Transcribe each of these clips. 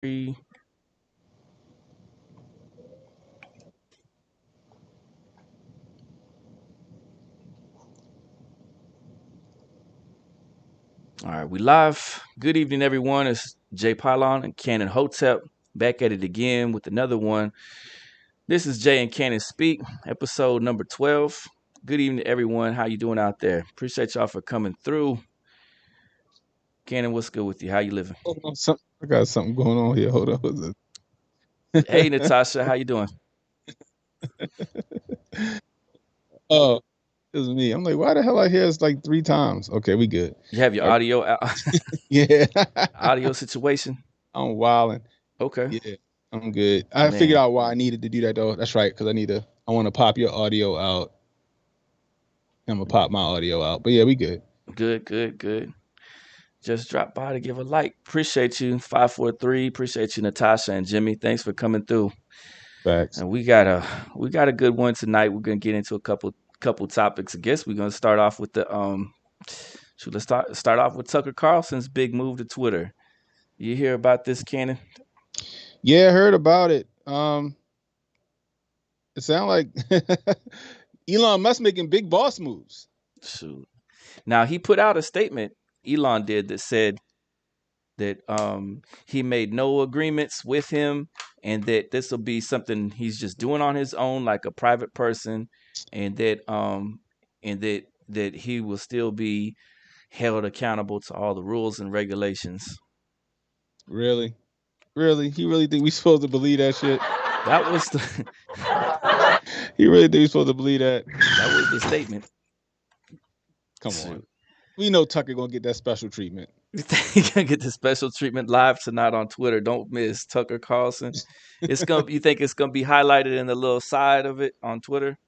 All right, we live. Good evening, everyone. It's Jay Pylon and Cannon Hotep back at it again with another one. This is Jay and Cannon Speak, episode number 12. Good evening, everyone. How you doing out there? Appreciate y'all for coming through. Cannon, what's good with you? How you living? Hold on, I got something going on here. Hold on. Hey, Natasha, how you doing? Oh, it was me. I'm like, why the hell I hear it's like three times? Okay, we good. You have your All right. audio Yeah, audio situation? I'm wilding. Okay, Yeah, I'm good. I figured man. out why I needed to do that though. That's right, because I want to pop your audio out. I'm gonna pop my audio out. But yeah, we good. Good, good, good. Just drop by to give a like. Appreciate you, 543. Appreciate you, Natasha and Jimmy. Thanks for coming through. Facts. And we got a good one tonight. We're gonna get into a couple topics. I guess we're gonna start off with the shoot, let's start off with Tucker Carlson's big move to Twitter. You hear about this, Cannon? Yeah, I heard about it. It sounds like Elon Musk making big boss moves. Shoot. Now he put out a statement, Elon did, that said that he made no agreements with him and that this will be something he's just doing on his own like a private person, and that he will still be held accountable to all the rules and regulations. Really, really, he really think we supposed to believe that shit? That was the He really think we supposed to believe that? that was the statement. Come on. Shoot. We know Tucker gonna get that special treatment. You think you gonna get the special treatment live tonight on Twitter? Don't miss Tucker Carlson. It's gonna. You think it's gonna be highlighted in the little side of it on Twitter?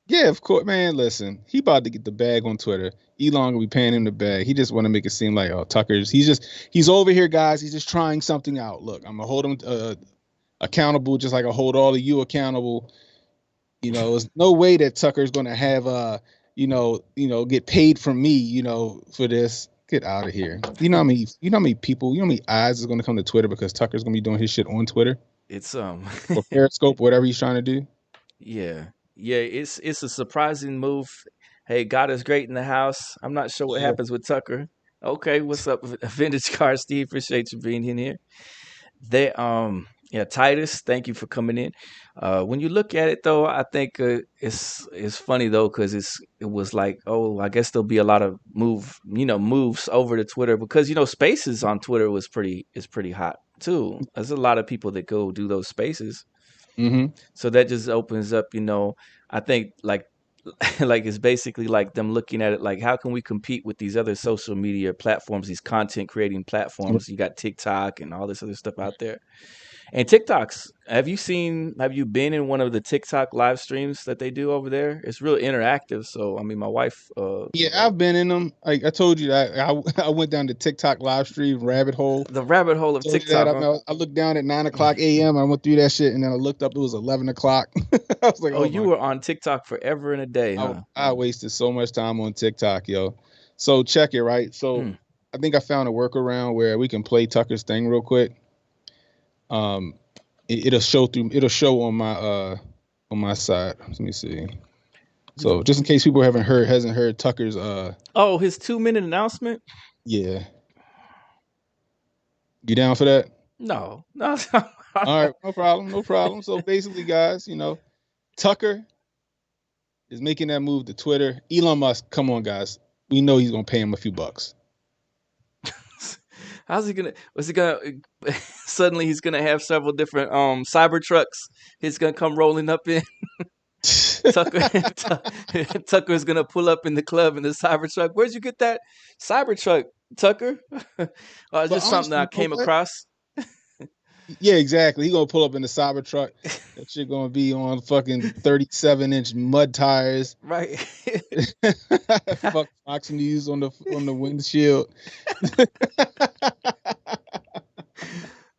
Yeah, of course, man. Listen, he about to get the bag on Twitter. Elon gonna be paying him the bag. He just want to make it seem like, oh, Tucker's. He's over here, guys. He's just trying something out. Look, I'm gonna hold him accountable, just like I hold all of you accountable. There's no way that Tucker's gonna have get paid from me, for this. Get out of here. How many people, how many eyes is gonna come to Twitter because Tucker's gonna be doing his shit on Twitter It's or Periscope, whatever he's trying to do. yeah, yeah. It's a surprising move. Hey, God is great in the house. I'm not sure what Yeah. happens with Tucker. Okay, what's up, Vintage Car Steve? Appreciate you being in here. They yeah, Titus, thank you for coming in. When you look at it though, I think it's funny though because it was like, oh, I guess there'll be a lot of moves over to Twitter because Spaces on Twitter is pretty hot too. There's a lot of people that go do those Spaces, Mm-hmm. so that just opens up. I think like like it's basically like them looking at it like how can we compete with these other social media platforms, these content creating platforms. You got TikTok and all this other stuff out there. And TikToks, have you been in one of the TikTok live streams that they do over there? It's real interactive. So, I mean, my wife, Yeah, I've been in them. Like I told you that I went down the TikTok live stream rabbit hole. the rabbit hole of Told you that. TikTok, I, huh? mean, I looked down at 9 o'clock a.m. I went through that shit, and then I looked up. It was 11 o'clock. I was like, Oh, oh you my! were on TikTok forever and a day, I, huh? I wasted so much time on TikTok, yo. So check it, right? So Hmm. I think I found a workaround where we can play Tucker's thing real quick. Um, It'll show on my side. Let me see. So just in case people hasn't heard Tucker's Oh, his 2 minute announcement? yeah. You down for that? No, no. All right, no problem, no problem. So basically, guys, Tucker is making that move to Twitter. Elon Musk, come on, guys. We know he's gonna pay him a few bucks. How's he gonna? Was he gonna? Suddenly, he's gonna have several different cyber trucks. He's gonna come rolling up in. Tucker Tucker's gonna pull up in the club in the Cybertruck. Where'd you get that Cybertruck, Tucker? But Just something honestly, I you know came what? across. Yeah, exactly. He gonna pull up in the Cybertruck. That shit gonna be on fucking 37-inch mud tires. Right. Fuck Fox News on the windshield.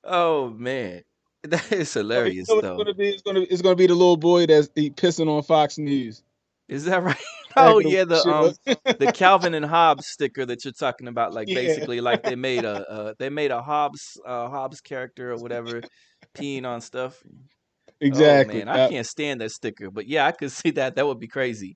Oh man, that is Oh, you hilarious know what it's though. gonna be? It's gonna be the little boy that's pissing on Fox News. Is that right? Oh of yeah, shit up. the Calvin and Hobbes sticker that you're talking about, like Yeah, basically like they made a Hobbes character or whatever peeing on stuff. Oh exactly. man, I Yeah. can't stand that sticker, but yeah, I could see that. That would be crazy.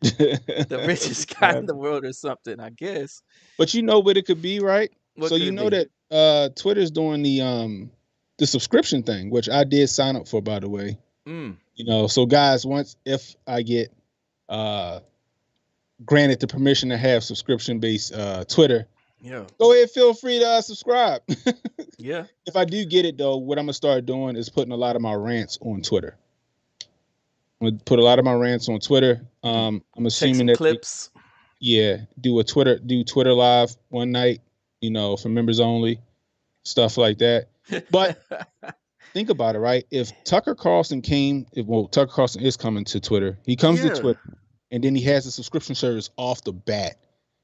The richest guy in the Exactly. world or something, I guess. But you know what it could be, right? What So could you it know be? that Twitter's doing the subscription thing, which I did sign up for, by the way. Mm, You know, so guys, once if I get uh granted the permission to have subscription based Twitter, yeah, go ahead, feel free to subscribe. yeah. If I do get it though, what I'm gonna start doing is putting a lot of my rants on Twitter. I'm gonna put a lot of my rants on Twitter. I'm Take assuming some that they, clips. yeah, do Twitter live one night, you know, for members only, stuff like that. But think about it, right? If Tucker Carlson Tucker Carlson is coming to Twitter. He comes to Yeah. Twitter, and then he has a subscription service off the bat.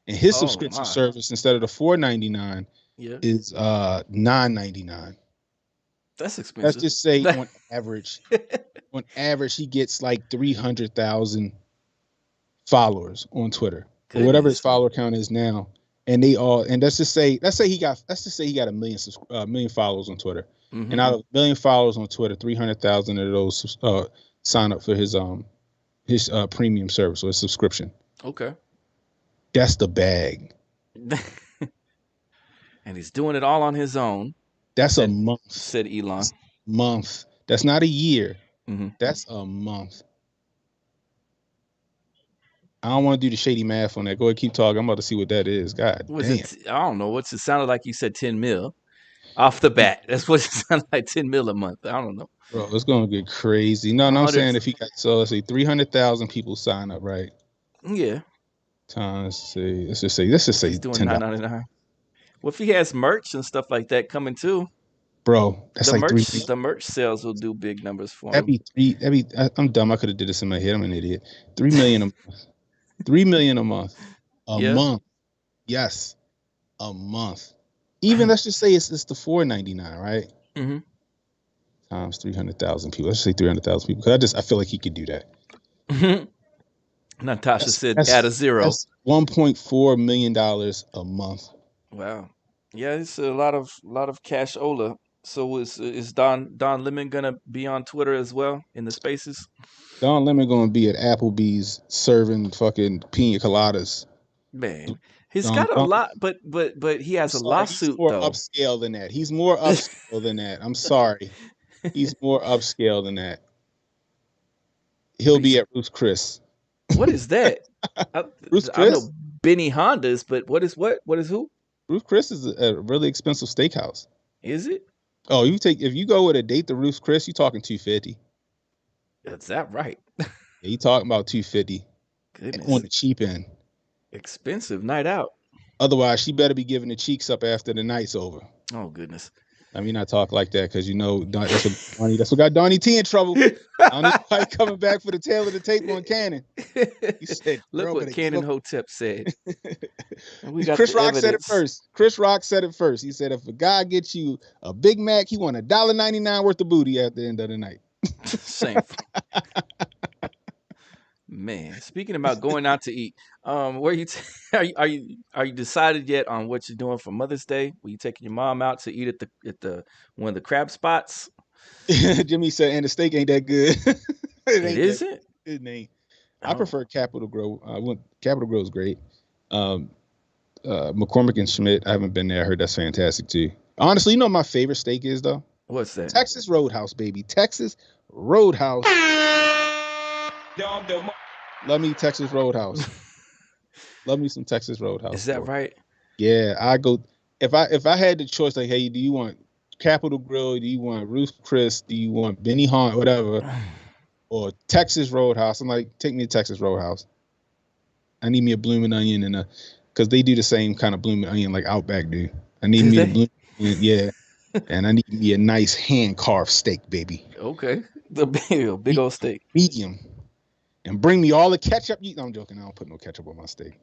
And his Oh subscription my. service, instead of the $4.99, Yeah. is $9.99. That's Let's expensive. just say on average, he gets like 300,000 followers on Twitter or whatever his Goodness. follower count is now. And let's just say he got a million followers on Twitter. And Mm-hmm. out of a million followers on Twitter, 300,000 of those sign up for his premium service or his subscription. Okay. That's the bag. And he's doing it all on his own. That's a Said month. said Elon. That's a month. That's not a year. Mm-hmm. That's a month. I don't want to do the shady math on that. Go ahead, keep talking. I'm about to see what that is. God Was damn. it? I don't know. What's it sounded like? You said 10 mil off the bat. That's what it sounded like. 10 mil a month. I don't know. Bro, it's gonna get crazy. No, A no, I'm hundred. saying if he got, so let's say 300,000 people sign up, right? Yeah. Times say let's just If he's say doing $10. 9.99. Well, if he has merch and stuff like that coming too, Bro, that's like three. the merch sales will do big numbers for That'd him. be three. I'm dumb. I could have did this in my head. I'm an idiot. 3 million a month. 3 million a month. A Yeah. month. Yes. A month. Even let's just say it's the $4.99, right? Mm-hmm. Times 300,000 people. Let's just say 300,000 people. Because I feel like he could do that. Natasha That's said add a that's zero. that's $1.4 million a month. Wow. Yeah, it's a lot of cashola. So is Don Lemon gonna be on Twitter as well in the spaces? Don Lemon gonna be at Applebee's serving fucking pina coladas. Man, he's Don, got a Don, lot, but he I'm has a sorry, he's lawsuit more though. upscale than that. He's more upscale than that. I'm sorry, he's more upscale than that. He'll be He's, at Ruth's Chris. what is that? I, Ruth's I Chris. know Benny Hondas, but what is what? What is who? Ruth's Chris is a really expensive steakhouse. Is it? Oh, if you go with a date to Ruth's Chris, you talking 250. Is that right? Yeah, you talking about 250 on Goodness, the cheap end. expensive night out. Otherwise, she better be giving the cheeks up after the night's over. Oh goodness. I mean, not talk like that because you know that's what got Donnie T in trouble. Donnie White coming back for the tail of the tape on Cannon. He said, Look "Girl, what better give Cannon up." Hotep said. And we got Chris the Rock said it evidence. first. Chris Rock said it first. He said, "If a guy gets you a Big Mac, he want $1.99 worth of booty at the end of the night." Shameful. Man, speaking about going out to eat, where you are you decided yet on what you're doing for Mother's Day? Were you taking your mom out to eat at the one of the crab spots? Jimmy said, "And the steak ain't that good." It It ain't that. isn't. It ain't. I Oh, prefer Capital Grove. Capital Grove is great. Um, McCormick and Schmidt. I haven't been there. I heard that's fantastic too. Honestly, you know what my favorite steak is though? what's that? Texas Roadhouse, baby. Texas Roadhouse. Love me Texas Roadhouse. Love me some Texas Roadhouse. Is that Boy. right? Yeah, I go if I had the choice, like, hey, do you want Capital Grill? Do you want Ruth Chris? Do you want Benny Hunt? Whatever, or Texas Roadhouse? I'm like, take me to Texas Roadhouse. I need me a blooming onion and because they do the same kind of blooming onion like Outback do. I need Do me the they? blooming onion, yeah, and I need me a nice hand carved steak, baby. Okay, the big old steak. Medium. And bring me all the ketchup. No, I'm joking. I don't put no ketchup on my steak.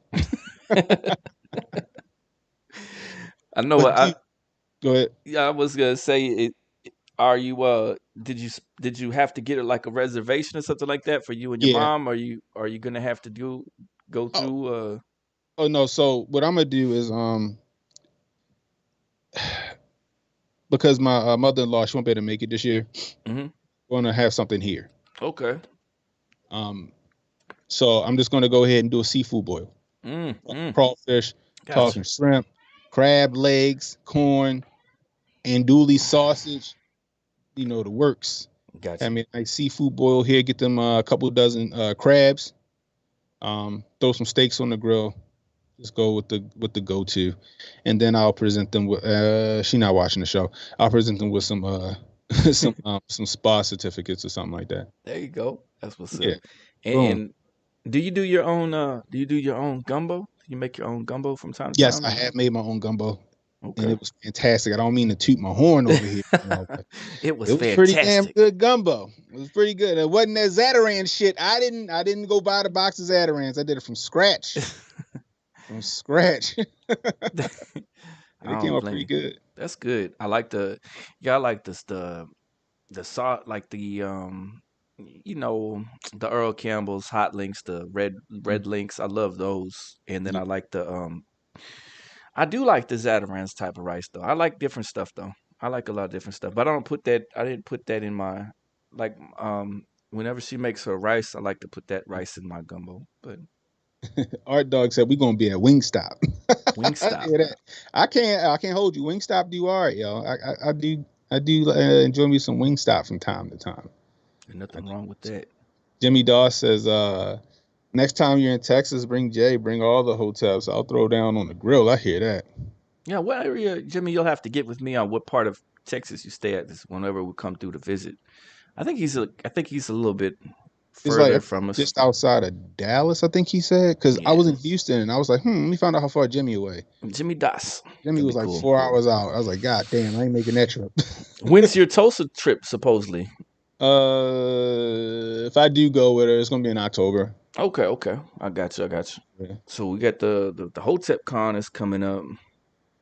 I know But what I go ahead. yeah I was gonna say it. Are you did you have to get like a reservation or something like that for you and your Yeah. mom? Are you gonna have to go Oh, through oh no. So what I'm gonna do is because my mother-in-law she won't be able to make it this year. mhm. We're gonna have something here. Okay. Um, so I'm just gonna go ahead and do a seafood boil. Mm. Crawfish, Gotcha. talking shrimp, crab legs, corn, andouille sausage. You know the works. I Gotcha. mean, nice seafood boil here. Get them a couple dozen crabs. Throw some steaks on the grill. Just go with the go to, and then I'll present them with. She not watching the show. I'll present them with some some spa certificates or something like that. There you go. That's what's Yeah, up. boom. And do you do your own do you do your own gumbo? You make your own gumbo from time to Yes, time I or have made my own gumbo, and okay. it was fantastic. I don't mean to toot my horn over here, but It was it was pretty damn fantastic. good gumbo. It was pretty good. It wasn't that Zataran shit. I didn't go buy the box of Zatarans. I did it from scratch. From scratch. I And it came don't out blame pretty you. good. That's good. I like the yeah, I like this the salt like the you know the Earl Campbell's hot links, the Mm, red links. I love those. And then yeah. I like the I do like the Zatarans type of rice though. I like different stuff though. I like a lot of different stuff. But I don't put that I didn't put that in my like whenever she makes her rice, I like to put that rice in my gumbo. But Art Dog said we're gonna be at Wingstop. I Wingstop. hear that. I can't hold you. Wingstop do all right, yo. I do enjoy me some Wingstop from time to time. There's I nothing do. wrong with that. Jimmy Doss says, next time you're in Texas, bring Jay, bring all the hotels. I'll throw down on the grill. I hear that. Yeah, what area, Jimmy? You'll have to get with me on what part of Texas you stay at. This whenever we come through to visit. I think he's a little bit It's like further from us. just outside of Dallas, I think he said. Because I Yeah, was in Houston and I was like, let me find out how far Jimmy away. Jimmy Das. Jimmy That'd be was like cool. 4 hours out. I was like, God damn, I ain't making that trip. When's your Tulsa trip supposedly? If I do go with her, it's gonna be in October. Okay, okay, I got you. I got you. Yeah. So we got the Hotep Con is coming up.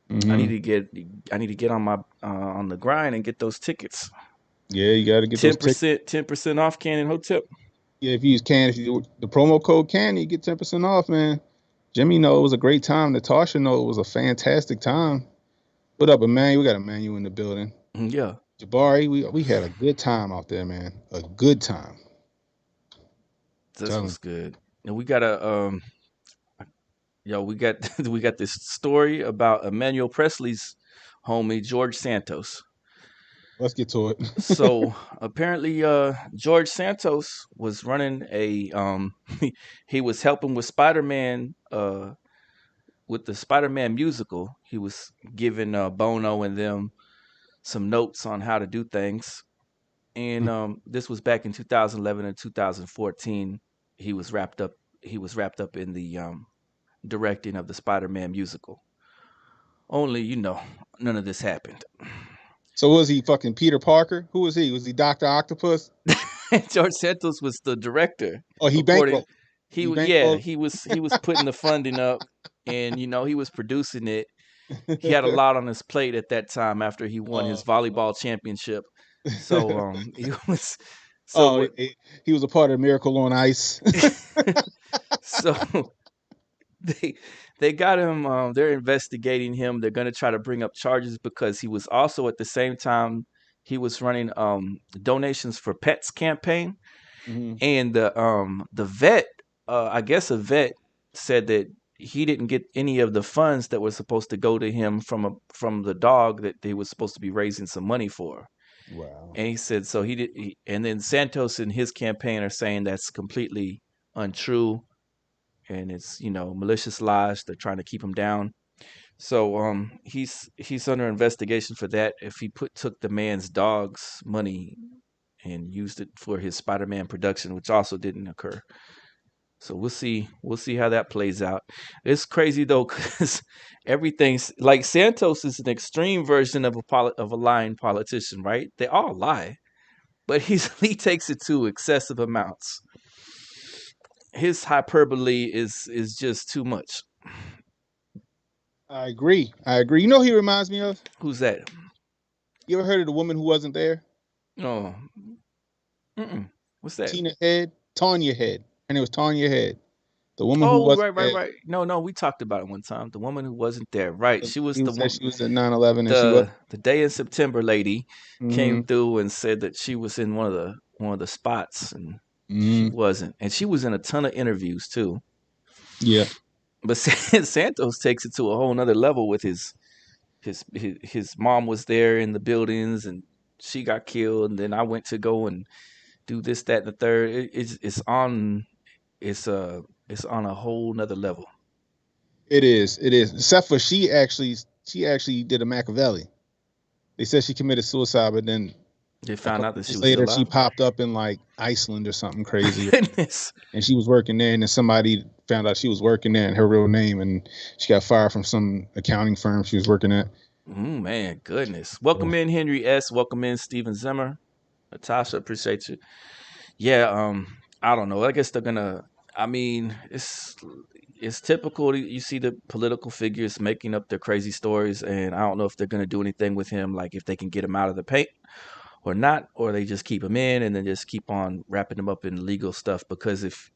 I need Hmm. to get I need to get on my on the grind and get those tickets. Yeah, you got to get those tickets. 10% off Cannon Hotep. Yeah, if you the promo code can, you get 10% off, man. Jimmy know it was a great time. Natasha know it was a fantastic time. What up, Emmanuel? We got Emmanuel in the building. Yeah, Jabari, we had a good time out there, man. A good time. this Telling was good. And we got a yo, we got we got this story about Emmanuel Presley's homie George Santos. Let's get to it. So apparently, George Santos was running a he was helping with Spider Man with the Spider Man musical. He was giving Bono and them some notes on how to do things, and this was back in 2011 and 2014. He was wrapped up. He was wrapped up in the directing of the Spider Man musical. Only, none of this happened. So was he fucking Peter Parker? Who was he? Was he Doctor Octopus? George Santos was the director, Oh, he according bankrolled. he He yeah bankrolled. he was putting the funding up, and he was producing it. He had a lot on his plate at that time after he won his Oh, volleyball championship. So he was so oh, what he was a part of Miracle on Ice. so they they got him. They're investigating him. They're going to try to bring up charges because he was also at the same time he was running donations for pets campaign, Hmm. and the vet, I guess a vet said that he didn't get any of the funds that were supposed to go to him from the dog that they was supposed to be raising some money for. Wow. And he said so and then Santos and his campaign are saying that's completely untrue, and it's malicious lies. They're trying to keep him down. So he's under investigation for that. If he took the man's dog's money and used it for his Spider-Man production, which also didn't occur. So we'll see how that plays out. It's crazy though, because everything's like Santos is an extreme version of a lying politician, right? They all lie, but he takes it to excessive amounts. His hyperbole is just too much. I agree. I agree. You know who he reminds me of? Who's that? You ever heard of the woman who wasn't there? Oh, what's that? Tina Head, Tanya Head. Her name was Tanya Head. The woman who Oh, wasn't right, right, there. right. No, no, we talked about it one time. The woman who wasn't there. Right. The She was lady who the said one. she was at 9/11 and she was. The day in September lady came Mm-hmm. through and said that she was in one of the spots, and she Mm-hmm. wasn't. And she was in a ton of interviews too. Yeah. But Santos takes it to a whole nother level with his mom was there in the buildings, and she got killed, and then I went to go and do this, that, and the third. It's it's on a whole nother level. It is. It is. Except for she actually did a Machiavelli. They said she committed suicide, but then They a found couple out that she years was still later she alive. popped up in like Iceland or something crazy, Goodness. and she was working there, and then somebody found out she was working there and her real name, and she got fired from some accounting firm she was working at. Man, goodness. Welcome in Henry S. Welcome in Steven Zimmer. Natasha, appreciate you. Yeah, I don't know. I guess they're gonna. I mean, it's typical. You see the political figures making up their crazy stories, and I don't know if they're gonna do anything with him, like if they can get him out of the paint or not, or they just keep him in and then just keep on wrapping him up in legal stuff. Because if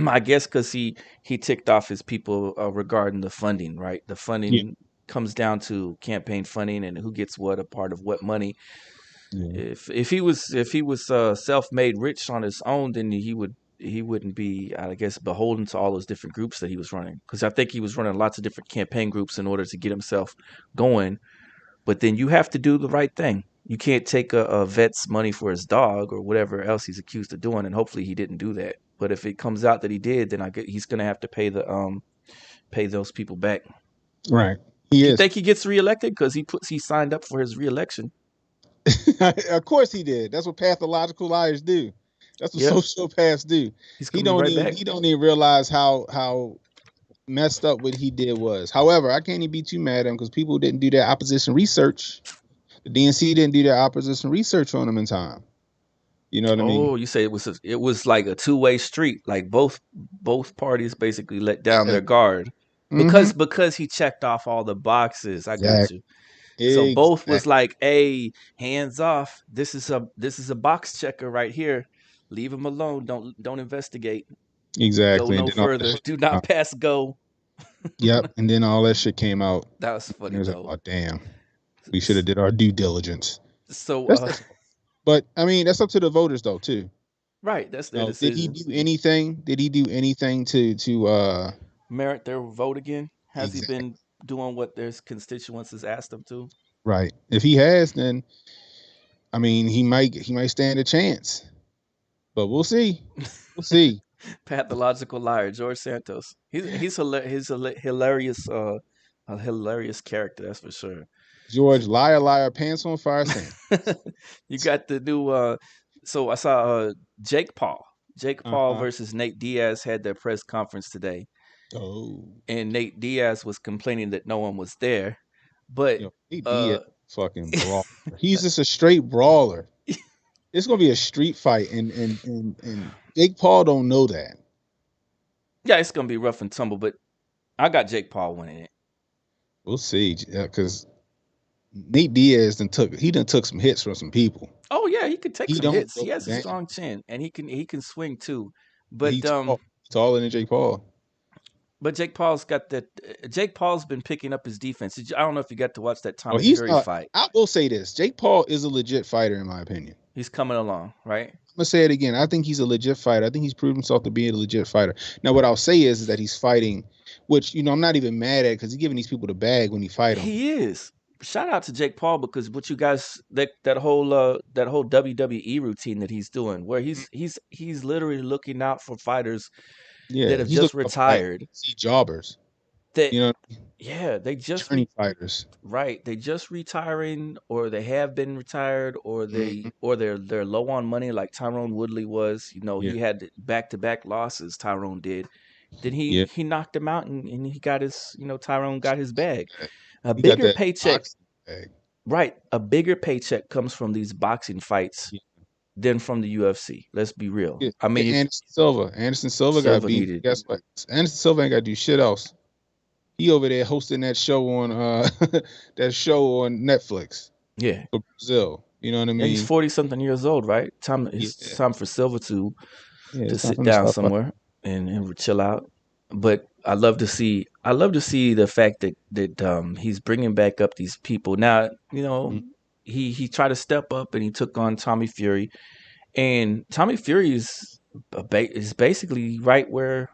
I guess because he ticked off his people regarding the funding, right? The Yeah, funding comes down to campaign funding and who gets what, a part of what money. yeah, If he was self-made rich on his own, then he wouldn't be, I guess, beholden to all those different groups that he was running. Because I think he was running lots of different campaign groups in order to get himself going. But then you have to do the right thing. You can't take a vet's money for his dog or whatever else he's accused of doing, and hopefully he didn't do that. But if it comes out that he did, then he's gonna have to pay those people back. right. He You is. think he gets reelected because he signed up for his reelection? Of course he did. That's what pathological liars do. That's what Yep, sociopaths do. he's He gonna be don't right even back. he don't even realize how messed up what he did was. However, I can't even be too mad at him because people didn't do their opposition research. The DNC didn't do their opposition research on him in time. You know what I mean? Oh, you say it was like a two-way street. Like both parties basically let down Yeah. their guard Mm-hmm. because he checked off all the boxes. I got Exactly. you. So both was Exactly. like, "Hey, hands off. This is a box checker right here. Leave him alone. Don't investigate. Go Exactly. And no then all that further. shit Do came not out. pass go." Yep. And then all that shit came out. That was And funny it was like, though. oh damn, we should have did our due diligence. So That's but I mean that's up to the voters though too. right, that's their No, did he decision. do anything? Did he do anything to Merit their vote again. Has he exactly been doing what their constituents has asked him to? right? If he has, then I mean he might stand a chance. But we'll see. We'll see. Pathological liar, George Santos. He's a hilarious a hilarious character, that's for sure. George, liar, liar, pants on fire, Saint. You got the new so I saw Jake Paul. Jake Paul Uh-huh. versus Nate Diaz had their press conference today, Oh, and Nate Diaz was complaining that no one was there. But yo, he be a uh fucking brawler. He's just a straight brawler. It's gonna be a street fight, and Jake Paul don't know that. yeah, it's gonna be rough and tumble, but I got Jake Paul winning it. We'll see, because Nate Diaz done took some hits from some people. Oh yeah, he could take He some don't hits. go He has a down. strong chin, and he can swing too. He But tall, taller than Jake Paul. Jake Paul's got that. Jake Paul's been picking up his defense. I don't know if you got to watch that Oh, Tommy he's Fury not. fight. I will say this: Jake Paul is a legit fighter, in my opinion. He's coming along, right? I'm gonna say it again. I think he's a legit fighter. I think he's proved himself to be a legit fighter. Now, what I'll say is that he's fighting, which I'm not even mad at because he's giving these people the bag when he fight them. He is. Shout out to Jake Paul because what you guys that whole WWE routine that he's doing, where he's literally looking out for fighters that Yeah, have he's just looking up for like retired. see jobbers. That You know, yeah, they just attorney fighters. right. They just retiring, or they have been retired, or Mhm. they're low on money, like Tyrone Woodley was. Yeah, He had back to back losses. Tyrone did. Then yeah. he knocked him out, and he got his. Tyrone got his bag. A He got bigger that paycheck, boxing bag. right? A bigger paycheck comes from these boxing fights Yeah. than from the UFC. Let's be real. Yeah. I Look mean, at if Anderson Silva. Anderson Silva got Silva beat. needed, Guess what? Anderson Silva ain't got to do shit else. He over there hosting that show on that show on Netflix. Yeah. for Brazil. You know what I Yeah, he's mean? 40 something years old, right? Yeah, It's time for Silver yeah. to It's time sit for him to down stop fighting. somewhere and chill out. But I love to see the fact that he's bringing back up these people. Now, Mhm. he tried to step up and he took on Tommy Fury, and Tommy Fury is basically right where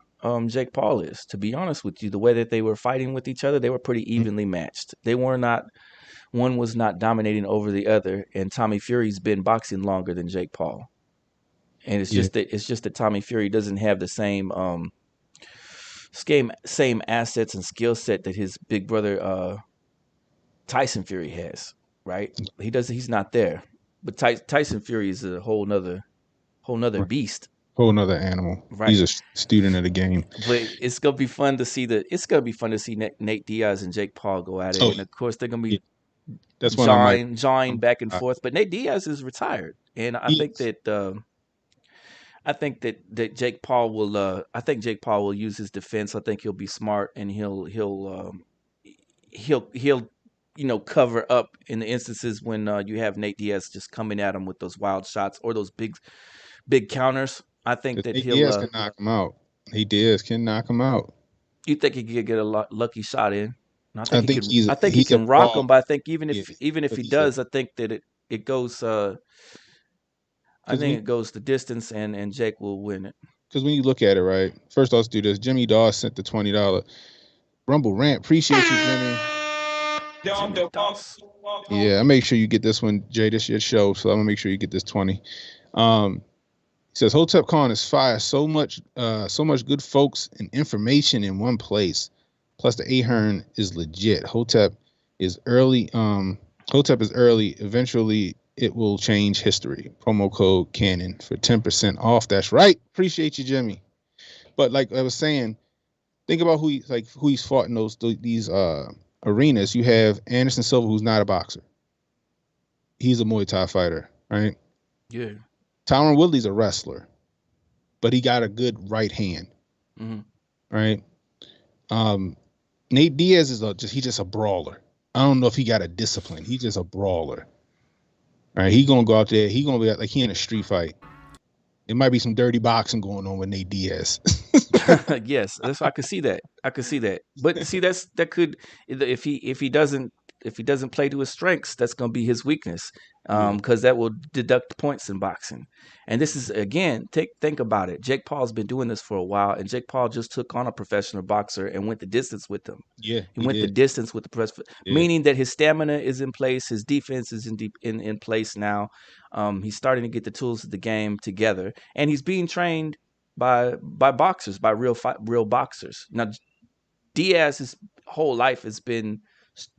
Jake Paul is. To be honest with you, the way that they were fighting with each other, they were pretty evenly matched. They were not One was not dominating over the other, and Tommy Fury's been boxing longer than Jake Paul. And Yeah, it's just that Tommy Fury doesn't have the same assets and skill set that his big brother Tyson Fury has. Right? He's not there. But Tyson Fury is a whole nother right. beast. Whole nother animal. He's Right? a student of the game. But it's gonna be fun to see Nate Diaz and Jake Paul go at it, Oh and of course they're gonna yeah, be that's one of my. jawing back and forth. But Nate Diaz is retired, and Yes. I think that Jake Paul will. I think Jake Paul will use his defense. I think he'll be smart and he'll cover up in the instances when you have Nate Diaz just coming at him with those wild shots or those big counters. I think Because that Nate he'll. Diaz can knock him out. Nate Diaz can knock him out. You think he could get a lucky shot in? And I I think he think can. I think he he's a can rock brawl. him. But I think Yeah, even if but he he's a does, I think that it goes. I because when think it goes the distance, and Jake will win it. because when you look at it, right? First, let's do this. Jimmy Dawes sent the $20 Rumble rant. Appreciate you, Jimmy. Jimmy Doss. Yeah, I make sure you get this one, Jay. This your show, so I'm gonna make sure you get this 20. Um, he says Hotep Khan is fire. So much good folks and information in one place. Plus, the Ahern is legit. Is early. Hotep is early. Eventually, it will change history. Promo code Cannon for 10% off. That's right. Appreciate you, Jimmy. But like I was saying, think about who he's fought in these arenas. You have Anderson Silva, who's not a boxer. He's a Muay Thai fighter, right? Yeah. Tyron Woodley's a wrestler, but he got a good right hand, Hmm. right? Um, Nate Diaz is he's just a brawler. I don't know if he got a discipline. He's just a brawler, right? He gonna go out there. He gonna be like he in a street fight. It might be some dirty boxing going on with Nate Diaz. Yes, that's I could see that. I could see that. But see, that could if he doesn't play to his strengths, that's going to be his weakness. Yeah, Because that will deduct points in boxing. And this is again, think about it. Jake Paul's been doing this for a while, and Jake Paul just took on a professional boxer and went the distance with them. yeah, He he went the did. distance with the press, Yeah, meaning that his stamina is in place, his defense is in place now. He's starting to get the tools of the game together, and he's being trained by boxers, by real boxers. Now Diaz's whole life has been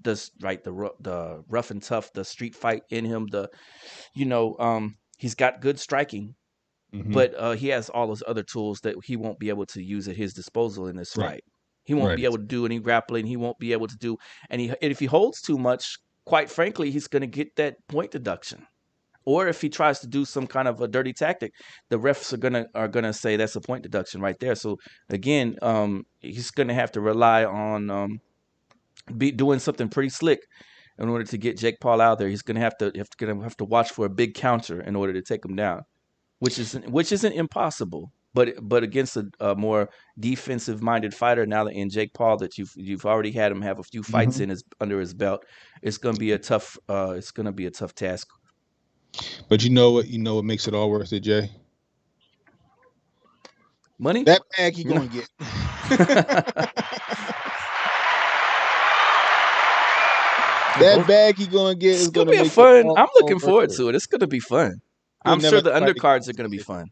the rough and tough, the street fight in him. He's got good striking, hmm, but he has all those other tools that he won't be able to use at his disposal in this right, fight. He won't be right. able to do any grappling. He won't be able to do and if he holds too much, quite frankly, he's going to get that point deduction. Or if he tries to do some kind of a dirty tactic, the refs are gonna say that's a point deduction right there. So again, he's gonna have to rely on be doing something pretty slick in order to get Jake Paul out there. He's gonna have to watch for a big counter in order to take him down, which isn't impossible. But against a more defensive minded fighter now that in Jake Paul that you've already had him have a few fights Hmm. in his under his belt, it's gonna be a tough task. But you know what? You know what makes it all worth it, Jay? Money. That bag he gonna get. That Both. bag he gonna get It's is gonna gonna be a make it fun. all I'm looking worth forward it. to it. It's gonna be fun. He'll I'm never sure have the to fight again undercards are gonna be fun.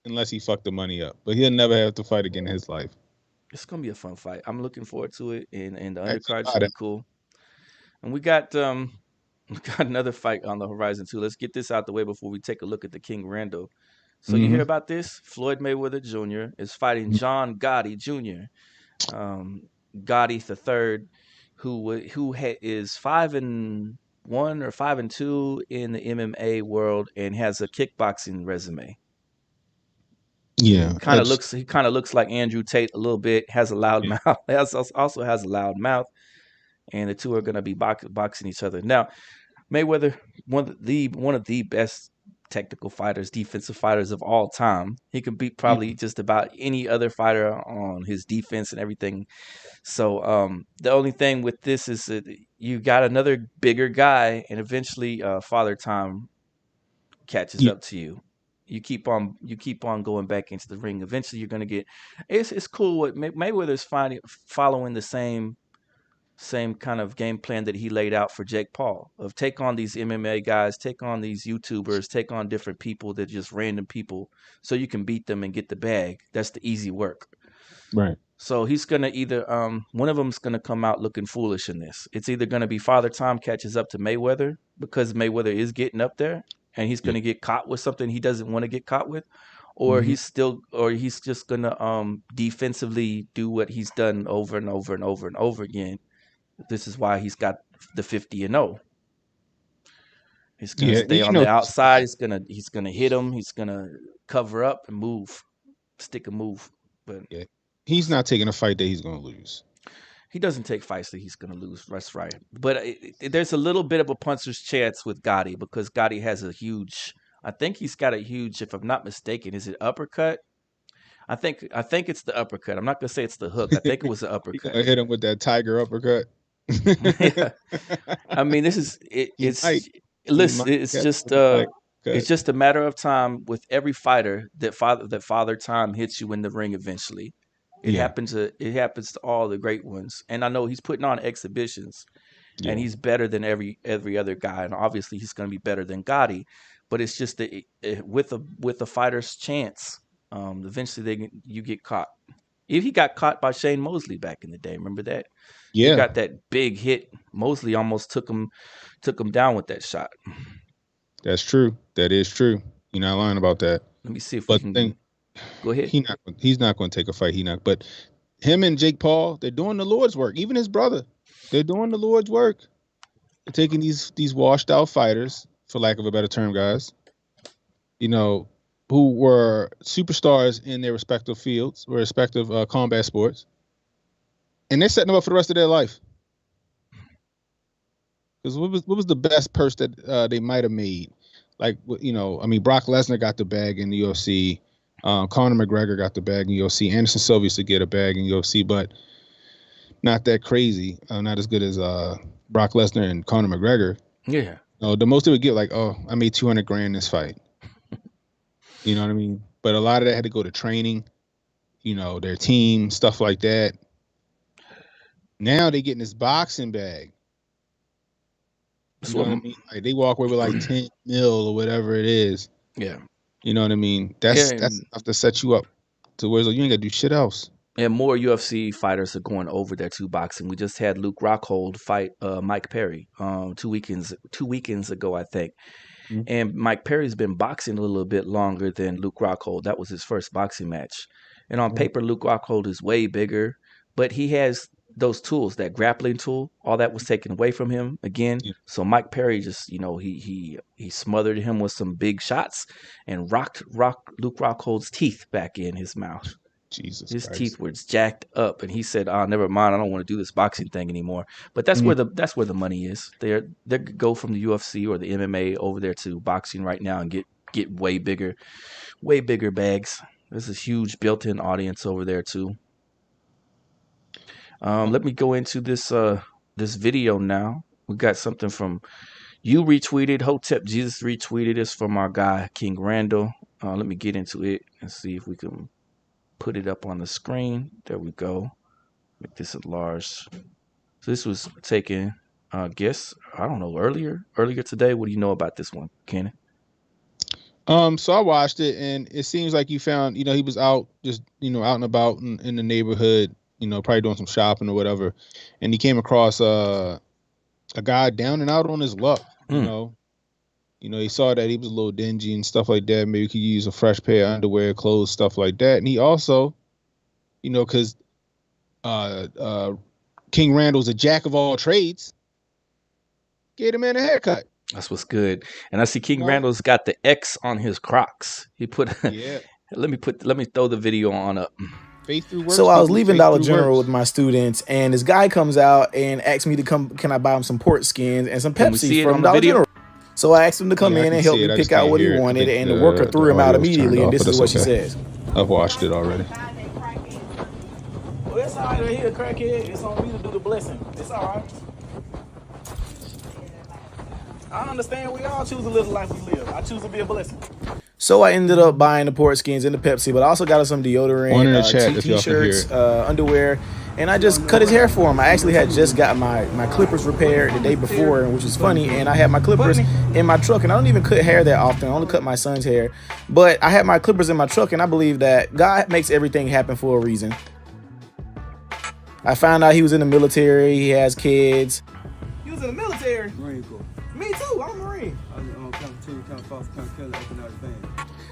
unless he fucked the money up. But he'll never have to fight again in his life. It's gonna be a fun fight. I'm looking forward to it, and the I ain't undercard gonna should lie, be cool. And we got we got another fight on the horizon too. Let's get this out the way before we take a look at the King Randall. So you hear mm-hmm. about this? Floyd Mayweather Jr. is fighting John Gotti Jr. Um, Gotti the third, is 5-1 or 5-2 in the MMA world and has a kickboxing resume. Yeah, that's He kind of looks like Andrew Tate a little bit. Has a loud yeah. mouth. Also has a loud mouth, and the two are going to be boxing each other. Now, Mayweather, one of the best technical fighters, defensive fighters of all time. He can beat probably Mm. just about any other fighter on his defense and everything. So the only thing with this is that you got another bigger guy, and eventually Father Time catches Yeah, up to you. You keep on going back into the ring. Eventually, you're gonna get. It's cool. What Mayweather's following the same kind of game plan that he laid out for Jake Paul of take on these MMA guys, take on these YouTubers, take on different people that just random people, so you can beat them and get the bag. That's the easy work. right. So he's gonna either one of them's gonna come out looking foolish in this. It's either gonna be Father Time catches up to Mayweather because Mayweather is getting up there and he's Yeah. gonna get caught with something he doesn't want to get caught with, Hmm. or he's just gonna defensively do what he's done over and over and over and over again. This is why he's got the 50-0. He's gonna Yeah, stay you on know the this outside. guy. He's gonna hit him. He's gonna cover up and move, stick a move. But Yeah, he's not taking a fight that he's gonna lose. he doesn't take fights that he's gonna lose. That's right. But there's a little bit of a puncher's chance with Gotti because Gotti has a huge. I think he's got a huge. If I'm not mistaken, is it uppercut? I think it's the uppercut. I'm not gonna say it's the hook. I think it was the He uppercut. gonna hit him with that tiger uppercut. Yeah. I mean, this is it, He might. He listen, might it's catch him just with the tiger it's cut. just a matter of time with every fighter that father time hits you in the ring eventually. Yeah, It happens to all the great ones. And I know he's putting on exhibitions and yeah, he's better than every other guy, and obviously he's going to be better than Gotti, but it's just that with a fighter's chance, eventually you get caught. If he got caught by Shane Mosley back in the day, remember that? He yeah. got that big hit. Mosley almost took him down with that shot. That's true. That is true. You're not lying about that. Let me see if we But can think go ahead. he's not going to take a fight. He not. But him and Jake Paul, they're doing the Lord's work. Even his brother, they're doing the Lord's work. They're taking these washed out fighters, for lack of a better term, guys. You know, who were superstars in their respective fields, or respective combat sports, and they're setting them up for the rest of their life. Because what was the best purse that they might have made? Like, I mean, Brock Lesnar got the bag in the UFC. Conor McGregor got the bag in the UFC. Anderson Silva used to get a bag in the UFC, but not that crazy. Not as good as Brock Lesnar and Conor McGregor. Yeah. The most they would get, like, oh, I made 200 grand this fight. You know what I mean? But a lot of that had to go to training. Their team, stuff like that. Now they getting this boxing bag. You That's know what. what I mean? Like, they walk away with like 10 mil or whatever it is. Yeah. You know what I mean? Yeah. That's enough to set you up to where you ain't gotta do shit else. And more UFC fighters are going over there to boxing. We just had Luke Rockhold fight Mike Perry 2 weekends ago, I think. Mhm. And Mike Perry's been boxing a little bit longer than Luke Rockhold. That was his first boxing match. And on Yeah. paper, Luke Rockhold is way bigger, but he has those tools, that grappling tool, all that was taken away from him again. Yeah. So Mike Perry just, he smothered him with some big shots and rocked Luke Rockhold's teeth back in his mouth. Jesus His Christ. teeth were jacked up, and he said, "Oh, never mind. I don't want to do this boxing thing anymore." But Mhm. that's where the money is. They go from the UFC or the MMA over there to boxing right now and get way bigger bags. There's a huge built-in audience over there too. Let me go into this video now. We got something from you retweeted. Hotep Jesus retweeted this from our guy King Randall. Let me get into it and see if we can put it up on the screen. There we go. Make this a large. So this was taken, guess I don't know, earlier today. What do you know about this one, Kenan? So I watched it, and it seems like you found, he was out, just, out and about in the neighborhood, probably doing some shopping or whatever, and he came across a guy down and out on his luck. Mm. He saw that he was a little dingy and stuff like that. Maybe he could use a fresh pair of underwear, clothes, stuff like that. And he also, because uh, uh, King Randall's a jack of all trades, gave the man a haircut. That's what's good. And I see You King know? Randall's got the X on his Crocs. He put. Yeah. Let me throw the video on up. Faith through works, So I was people. leaving Faith Dollar through General with works. my students, and this guy comes out and asks me to come. Can I buy him some pork skins and some Can we Pepsi see it from on the Dollar video? General? So I asked him to come Yeah, I in can and help see me it. I just pick out can't what he hear it. I wanted, think and the worker threw the him out audio is turned immediately. And off, this but is that's what she okay. says. I've watched it already. Well, it's all right. He a crackhead. It's on me to do the blessing. It's all right. I understand. We all choose to live the life we live. I choose to be a blessing. So I ended up buying the pork skins and the Pepsi, but I also got him some One in the deodorant, chat if y'all can hear t-shirts, it. underwear, and I just cut his hair for him. I actually had just got my clippers repaired the day before, which is funny, and I had my clippers in my truck, and I don't even cut hair that often. I only cut my son's hair, but I had my clippers in my truck, and I believe that God makes everything happen for a reason. I found out he was in the military. He has kids. He was in the military? Marine Corps. Me too. I'm a Marine. I was on Camp 2, Camp Foster, Camp Kelly, open out the van.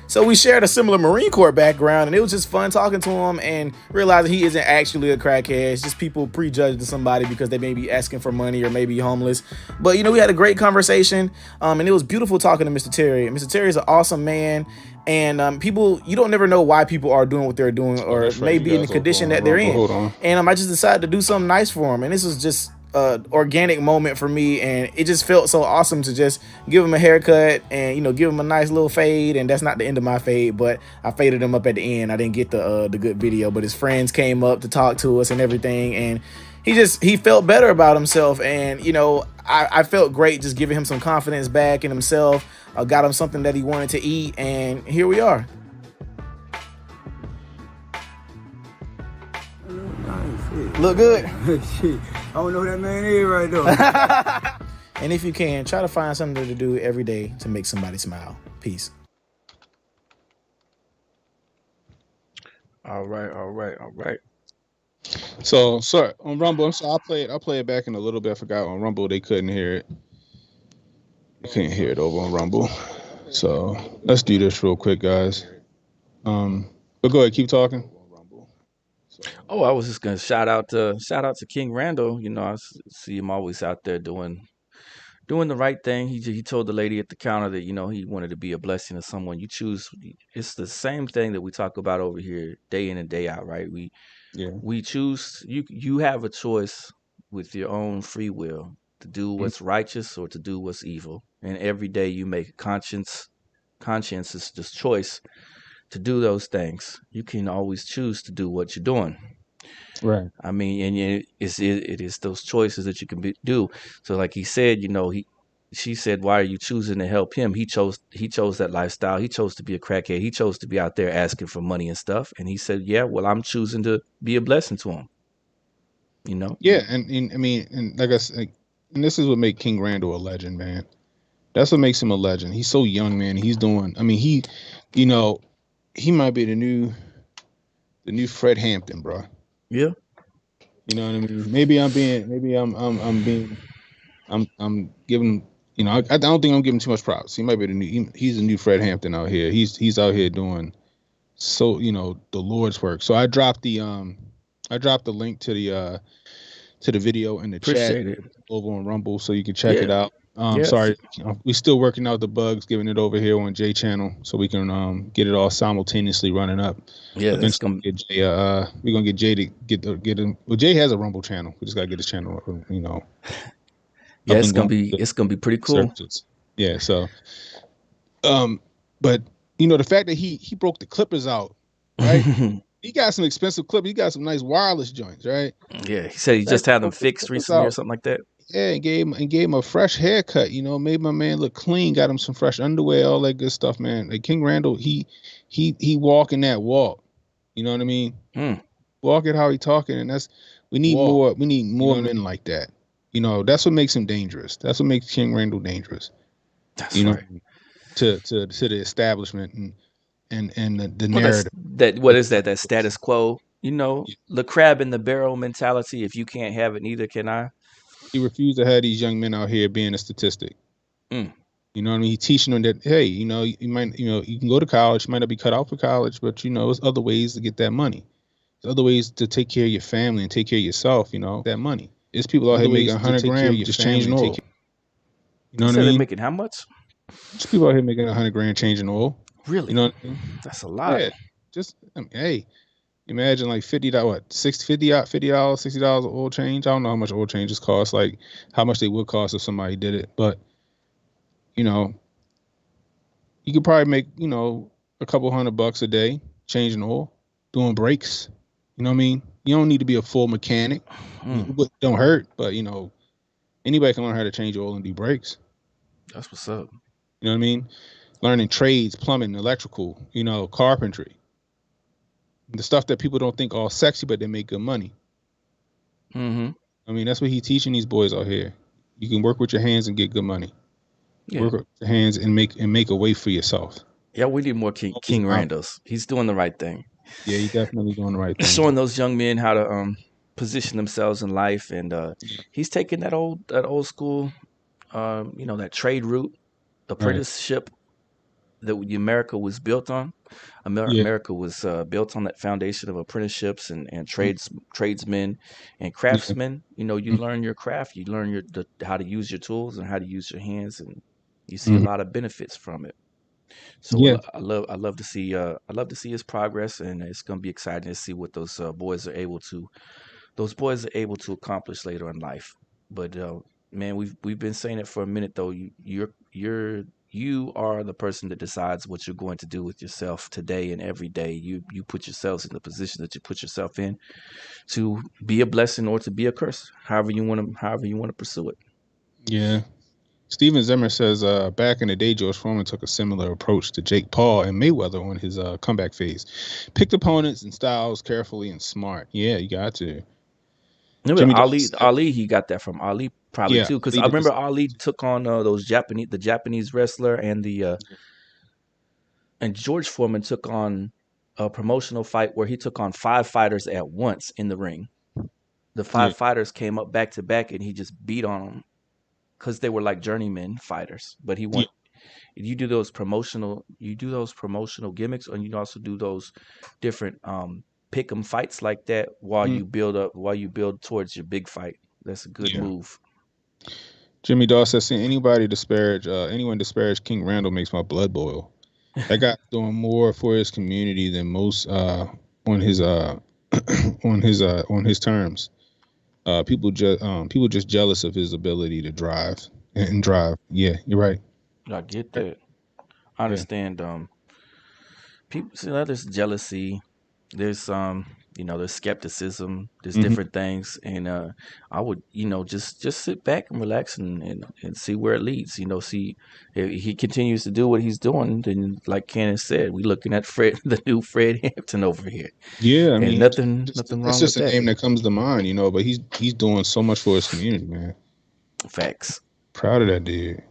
So we shared a similar Marine Corps background, and it was just fun talking to him and realizing he isn't actually a crackhead. It's just people prejudging somebody because they may be asking for money or maybe homeless. But, we had a great conversation, and it was beautiful talking to Mr. Terry. Mr. Terry is an awesome man, and people, you don't never know why people are doing what they're doing or That's right, maybe you in the guys condition all that they're wrong, but in. hold on. And I just decided to do something nice for him, and this was just organic moment for me, and it just felt so awesome to just give him a haircut and give him a nice little fade. And that's not the end of my fade, but I faded him up at the end. I didn't get the good video, but his friends came up to talk to us and everything, and he felt better about himself. And I felt great just giving him some confidence back in himself. I got him something that he wanted to eat, and here we are. Nice. Look good. Shit. I don't know who that man is right now. And if you can, try to find something to do every day to make somebody smile. Peace. All right, all right, all right. So, sorry, on Rumble, so I'll play it back in a little bit. I forgot on Rumble they couldn't hear it. They couldn't hear it over on Rumble. So let's do this real quick, guys. But go ahead, keep talking. Oh, I was just gonna shout out to King Randall. I see him always out there doing the right thing. He told the lady at the counter that he wanted to be a blessing to someone. You choose. It's the same thing that we talk about over here, day in and day out, right? We choose. You have a choice with your own free will to do what's righteous or to do what's evil, and every day you make a conscientious just choice to do those things. You can always choose to do what you're doing. Right. I mean, and it is those choices that you can do. So, like he said, she said, "Why are you choosing to help him?" He chose that lifestyle. He chose to be a crackhead. He chose to be out there asking for money and stuff. And he said, "Yeah, well, I'm choosing to be a blessing to him." Yeah, and I mean, and like I said, and this is what makes King Randall a legend, man. That's what makes him a legend. He's so young, man. He's doing. I mean, he might be the new Fred Hampton, bro. Yeah. You know what I mean? Maybe I'm giving. I don't think I'm giving too much props. He might be he's the new Fred Hampton out here. He's out here doing so the Lord's work. So I dropped the link to the video in the Appreciate chat it. over on Rumble, so you can check it Yeah. out. Yes. Sorry, we're still working out the bugs, giving it over here on J channel, so we can get it all simultaneously running up. Yeah, it's Eventually, get Jay, we're gonna get Jay to get him. Well, Jay has a Rumble channel. We just gotta get his channel, Yeah, up it's and gonna going. be pretty cool. Searches. Yeah, so, but the fact that he broke the clippers out, right? He got some expensive clippers. He got some nice wireless joints, right? Yeah, he said he just had them fixed recently or something like that. Yeah, and gave him a fresh haircut. Made my man look clean. Got him some fresh underwear, all that good stuff, man. Like King Randall, he walking that walk. You know what I mean? Walk it how he talking, and we need more. We need more men like that. That's what makes him dangerous. That's what makes King Randall dangerous. That's right. To the establishment and the narrative. What is that? That status quo. The crab in the barrel mentality. If you can't have it, neither can I. He refused to have these young men out here being a statistic. You know what I mean? He's teaching them that, hey, you might, you can go to college, you might not be cut out for college, but there's other ways to get that money. There's other ways to take care of your family and take care of yourself. That money. There's people out here making 100 grand just changing oil. You know what I mean? They're making how much? There's people out here making 100 grand changing oil. Really? You know what I mean? That's a lot. Yeah. Just hey, Imagine like $50, what, 60, $50, $60 of oil change. I don't know how much oil changes cost, like how much they would cost if somebody did it. But, you know, you could probably make, a couple $100 a day changing oil, doing brakes. You know what I mean? You don't need to be a full mechanic. Mm, It don't hurt, but anybody can learn how to change oil and do brakes. that's what's up. You know what I mean? Learning trades, plumbing, electrical, carpentry. The stuff that people don't think all sexy, but they make good money. Mm-hmm. I mean, that's what he's teaching these boys out here. You can work with your hands and get good money. Yeah. Work with your hands and make a way for yourself. Yeah, we need more King Randalls. He's doing the right thing. Yeah, he's definitely doing the right thing. Showing those young men how to position themselves in life, and he's taking that old school, that trade route, Right. apprenticeship that America was built on. Yeah. America was built on that foundation of apprenticeships and Mm, tradesmen and yeah. craftsmen. You Mm, learn your craft, you learn how to use your tools and how to use your hands, and you see a mm. lot of benefits from it. So Yeah. I love to see his progress, and it's going to be exciting to see what those boys are able to accomplish later in life. But man, we've been saying it for a minute though. You are the person that decides what you're going to do with yourself today and every day. You put yourselves in the position that you put yourself in to be a blessing or to be a curse, however you want to pursue it. Yeah. Steven Zimmer says, back in the day, George Foreman took a similar approach to Jake Paul and Mayweather on his comeback phase. Picked opponents and styles carefully and smart. Yeah, you got to. Remember Jimmy Ali? Dawes said, Ali, he got that from Ali probably yeah, too, because Ali I did remember this. Ali took on the Japanese wrestler, and George Foreman took on a promotional fight where he took on five fighters at once in the ring. The Yeah. five fighters came up back to back, and he just beat on them because they were like journeyman fighters. But he Yeah. won. You do those promotional gimmicks, and you also do those different pick 'em fights like that Mm, while you build towards your big fight. That's a good yeah. move. Jimmy Dawes says, seeing anyone disparage King Randall makes my blood boil. That guy's doing more for his community than most on his on his terms. People just jealous of his ability to drive and drive. Yeah, you're right. I get Right. that. I Yeah. understand. People see that there's jealousy, there's there's skepticism, there's Hmm. different things, and I would just sit back and relax and see where it leads. See if he continues to do what he's doing, then like Cannon said, we looking at Fred, the new Fred Hampton over here, Yeah, I and mean, nothing it's wrong with just a that. name that comes to mind, but he's doing so much for his community, man. Facts. Proud of that dude.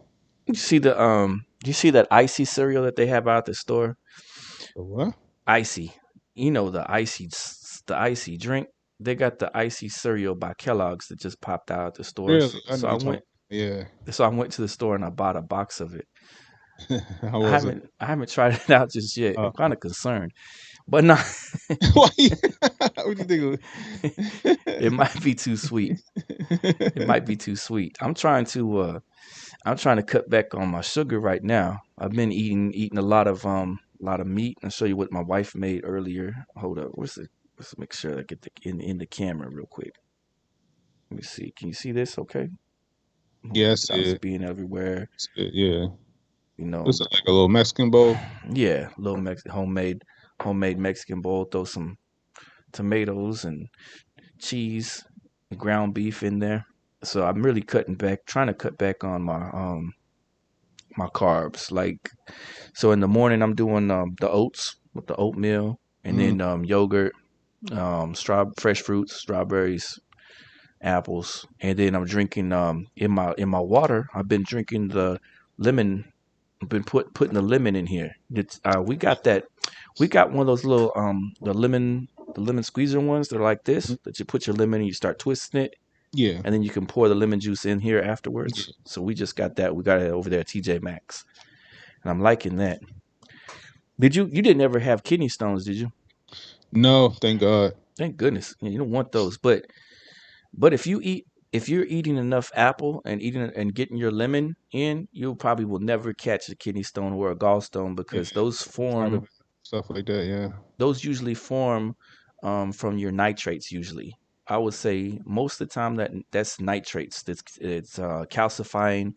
You see that icy cereal that they have out at the store? So what? Icy. The icy drink. They got the icy cereal by Kellogg's that just popped out at the store. Really? I know you talking. Yeah. So I went to the store and I bought a box of it. How was it? I haven't tried it out just yet. I'm Uh, kind of concerned, but no, why? What do you it think? might be too sweet. It might be too sweet. I'm trying to cut back on my sugar right now. I've been eating a lot of meat. I'll show you what my wife made earlier. Hold up, let's make sure I get in the camera real quick. Let me see. Can you see this? Okay. Yes, Without yeah. it being everywhere. Yeah. You know, What's it, like a little Mexican bowl? yeah, little homemade Mexican bowl. Throw some tomatoes and cheese, ground beef in there. So I'm really trying to cut back on my carbs. Like, so in the morning I'm doing the oats with the oatmeal, and Mm, then yogurt, fresh fruits, strawberries, apples, and then I'm drinking in my water. I've been drinking the lemon. I've been putting the lemon in here. We got one of those little the lemon squeezer ones. They're like mm, this that you put your lemon and you start twisting it, yeah. and then you can pour the lemon juice in here Yeah. afterwards. So we just got that. We got it over there at TJ Maxx, and I'm liking that. You didn't ever have kidney stones, did you? No, thank God. Thank goodness. You don't want those. But if you're eating enough apple and eating and getting your lemon in, you probably will never catch a kidney stone or a gallstone Yeah. because Talk about stuff like that. Yeah. those usually form from your nitrates usually. I would say most of the time that's nitrates. It's calcifying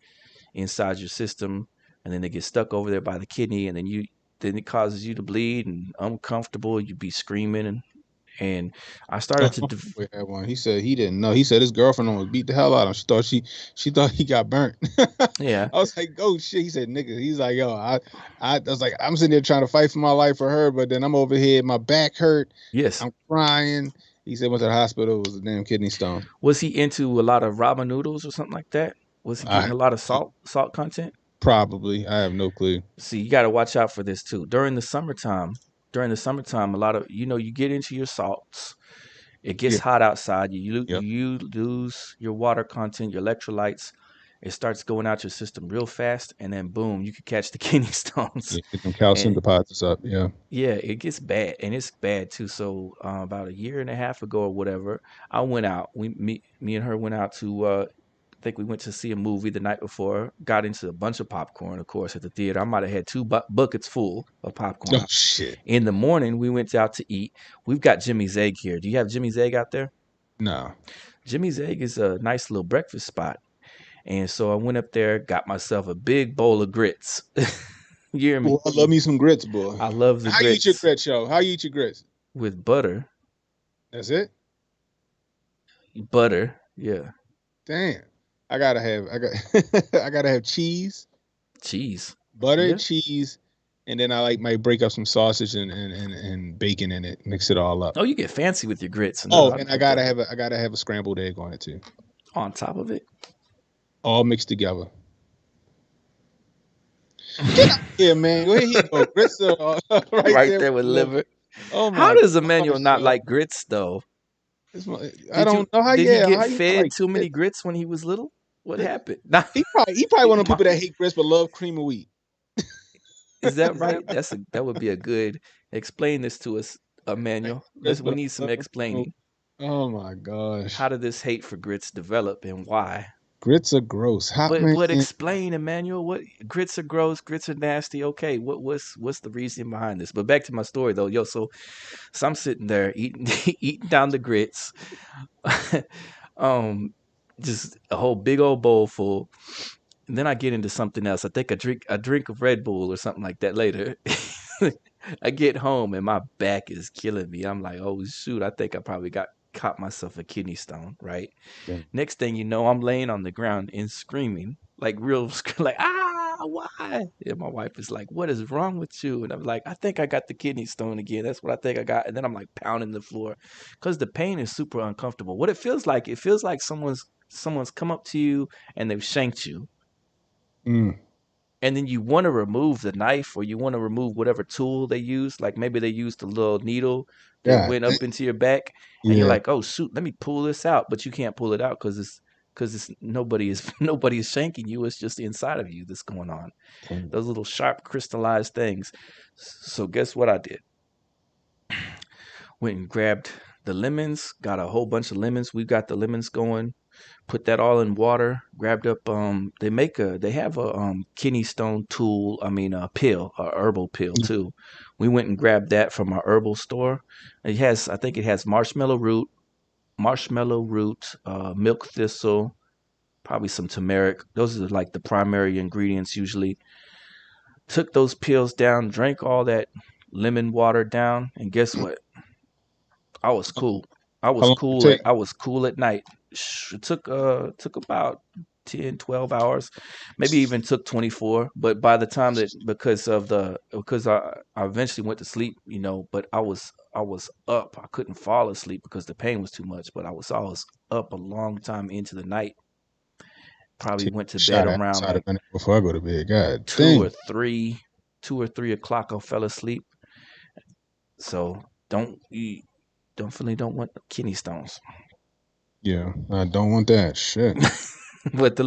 inside your system, and then they get stuck over there by the kidney, and then it causes you to bleed and uncomfortable. You be screaming, and I started to We had one. He said he didn't know. He said his girlfriend almost beat the hell out of him. She thought he got burnt. yeah, I was like, oh shit. He said, nigga. He's like, yo, I was like, I'm sitting there trying to fight for my life for her, but then I'm over here, my back hurt. yes. I'm crying. He said went to the hospital. It was a damn kidney stone. Was he into a lot of ramen noodles or something like that? Was he getting I a lot of salt content? probably. I have no clue. See, you got to watch out for this too. During the summertime, a lot of you get into your salts. It gets Yeah. hot outside. Yep. You lose your water content, your electrolytes. It starts going out your system real fast, and then boom, you can catch the kidney stones. Yeah. Get them calcium And deposits up. Yeah. yeah, it gets bad, and it's bad too. So about a year and a half ago or whatever, I went out. Me and her went out to. I think we went to see a movie the night before. Got into a bunch of popcorn, of course, at the theater. I might have had two buckets full of Oh popcorn. shit. In the morning, we went out to eat. We've got Jimmy's Egg here. Do you have Jimmy's Egg out there? No. Jimmy's Egg is a nice little breakfast spot. And so I went up there, got myself a big bowl of grits. You hear me? Boy, I love me some grits, boy. I love the How you eat your grits grits, yo? How you eat your grits? with butter. That's it. Butter, yeah. Damn. I gotta have. I gotta have cheese, Cheese. butter, Yeah. cheese, and then might break up some sausage and bacon in it. Mix it all up. Oh, you get fancy with your grits. Oh, No, and I gotta have a scrambled egg on it too. on top of it. All mixed together. Get out here, man. Where he go? Grits are right, Right there with liver. Oh my How does gosh, Emmanuel not yo. like grits though? I don't know how. Did he Yeah, get how you not fed like too many grits? grits when he was little? What Yeah. happened? Nah, He probably one of the my- people that hate grits but love cream of wheat. is that right? That would be a good. Explain this to us, Emmanuel. Grits, We but need I some love cream of. explaining. Oh my gosh. How did this hate for grits develop and why? Grits are gross. Hot man. But explain, Emmanuel. What grits are gross? Grits are nasty. Okay, what's the reason behind this? But back to my story though, yo. So I'm sitting there eating eating down the grits, um, just a whole big old bowl full. And then I get into something else. I think I drink of Red Bull or something like that later. I get home and my back is killing me. I'm like, oh shoot, I think I probably caught myself a kidney stone, right? Yeah. Next thing you know, I'm laying on the ground and screaming, like real, like why? And my wife is like, what is wrong with you? And I'm like, I think I got the kidney stone again. That's what I think I got. And then I'm like pounding the floor because the pain is super uncomfortable. What it feels like someone's come up to you and they've shanked you, Mm. and then you want to remove the knife or you want to remove whatever tool they use, like maybe they used a little needle that God. went up into your back, and you're Yeah. like, oh shoot, let me pull this out, but you can't pull it out because it's nobody is nobody is shanking you. It's just inside of you that's going on. Mm. Those little sharp crystallized things. So guess what I did? Went and grabbed the lemons, got a whole bunch of lemons. We got the lemons going. Put that all in water. Grabbed up. They have a kidney stone tool. I mean a pill, a herbal pill too. We went and grabbed that from our herbal store. I think it has marshmallow root, milk thistle, probably some turmeric. Those are like the primary ingredients usually. Took those pills down, drank all that lemon water down, and guess what? I was cool. How long did it take? I was cool at night. It took about 10, 12 hours, maybe even took 24. But by the time that because I eventually went to sleep, but I was up. I couldn't fall asleep because the pain was too much. But I was up a long time into the night. Probably Take went to a bed shot around outside like a minute before I go to bed. God two dang. or three, 2 or 3 o'clock. I fell asleep. So don't want kidney stones. Yeah, I don't want that shit. But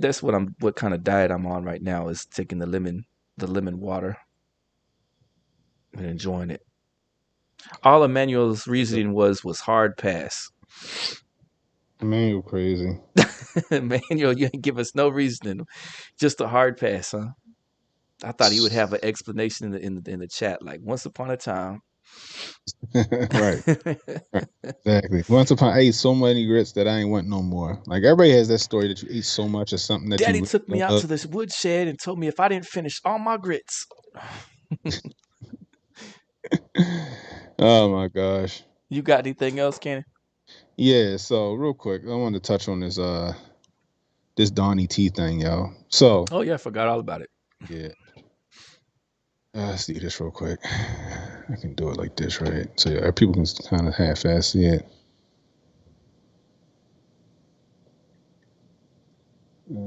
that's what kind of diet I'm on right now is taking the lemon water and enjoying it. All Emmanuel's reasoning was hard pass. Man, you're crazy. Emmanuel, you didn't give us no reasoning, just a hard pass, huh? I thought he would have an explanation in the chat. Like once upon a time, Right. Right. Exactly. Once upon I ate so many grits that I ain't want no more. Like everybody has that story that you ate so much of something that Daddy you took me really out love. to this woodshed and told me if I didn't finish all my grits. Oh my gosh. You got anything else, Kenny? Yeah, so real quick, I wanted to touch on this Donnie T thing, yo. So Oh yeah, I forgot all about it. yeah. Let's see this real quick. I can do it like this, right? So yeah, people can kind of half-ass see it.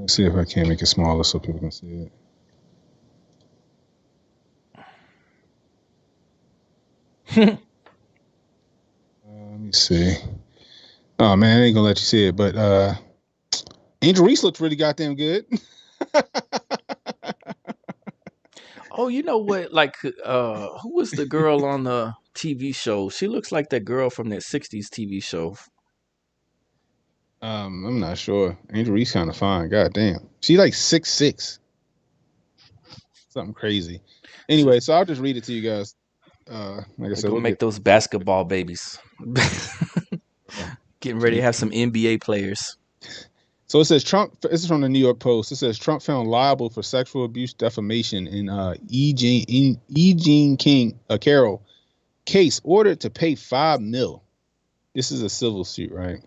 See if I can make it smaller so people can see it. Let me see. Oh man, I ain't gonna let you see it, but Angel Reese looks really goddamn good. Oh, you know what? Like, who was the girl on the TV show? She looks like that girl from that '60s TV show. I'm not sure. Angel Reese kind of fine. God damn, she like 6'6", something crazy. She, Anyway, so I'll just read it to you guys. Like I they're said, gonna we'll make get. those basketball babies. Getting ready to have some NBA players. So it says Trump. This is from the New York Post. It says Trump found liable for sexual abuse, defamation in E. Jean King Carroll case, ordered to pay $5 million. This is a civil suit, right?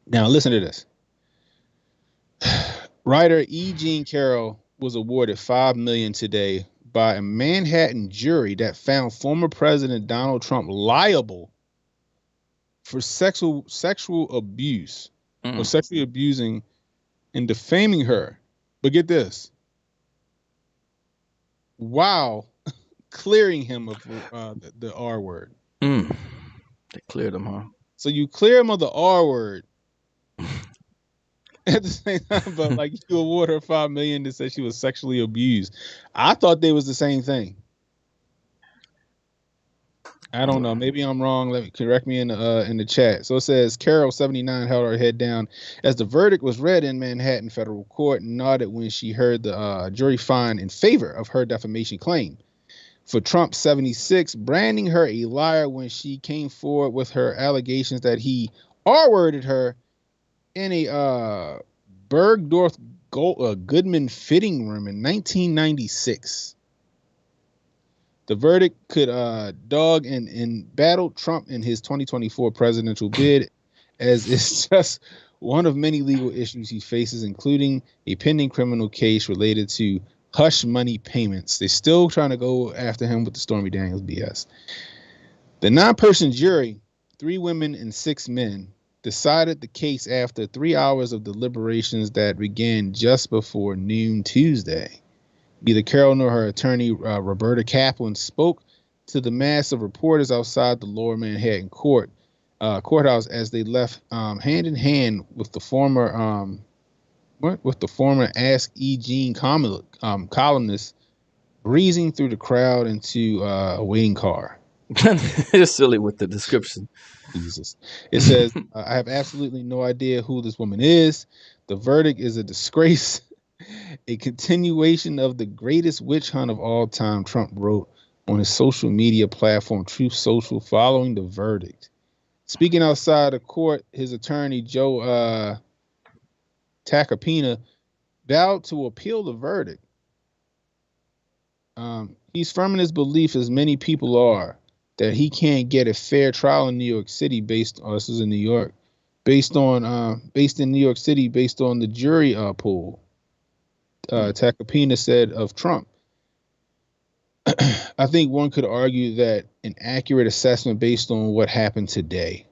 Now listen to this. Writer E. Jean Carroll was awarded $5 million today by a Manhattan jury that found former President Donald Trump liable for sexual abuse or sexually abusing and defaming her. But get this, while clearing him of the R word. They cleared them, huh? So you clear him of the R word at the same time, but like you award her $5 million to say she was sexually abused. I thought they was the same thing. I don't know. Maybe I'm wrong. Let me correct me in the chat. So it says Carol 79 held her head down as the verdict was read in Manhattan federal court and nodded when she heard the jury find in favor of her defamation claim. For Trump 76, branding her a liar when she came forward with her allegations that he R-worded her in a Bergdorf Goodman fitting room in 1996. The verdict could dog and battle Trump in his 2024 presidential bid, as it's just one of many legal issues he faces, including a pending criminal case related to hush money payments. They're still trying to go after him with the Stormy Daniels BS. The 9-person jury, 3 women and 6 men, decided the case after 3 hours of deliberations that began just before noon Tuesday. Neither Carol nor her attorney, Roberta Kaplan, spoke to the mass of reporters outside the Lower Manhattan courthouse as they left hand in hand with the former Ask E. Jean columnist breezing through the crowd into a waiting car. It's silly with the description. Jesus. It says, I have absolutely no idea who this woman is. The verdict is a disgrace. A continuation of the greatest witch hunt of all time, Trump wrote on his social media platform, Truth Social, following the verdict. Speaking outside the court, his attorney, Joe Tacopina, vowed to appeal the verdict. He's firm in his belief, as many people are, that he can't get a fair trial in New York City this is in New York, based in New York City, based on the jury pool. Tacopina said of Trump, I think one could argue that an accurate assessment based on what happened today.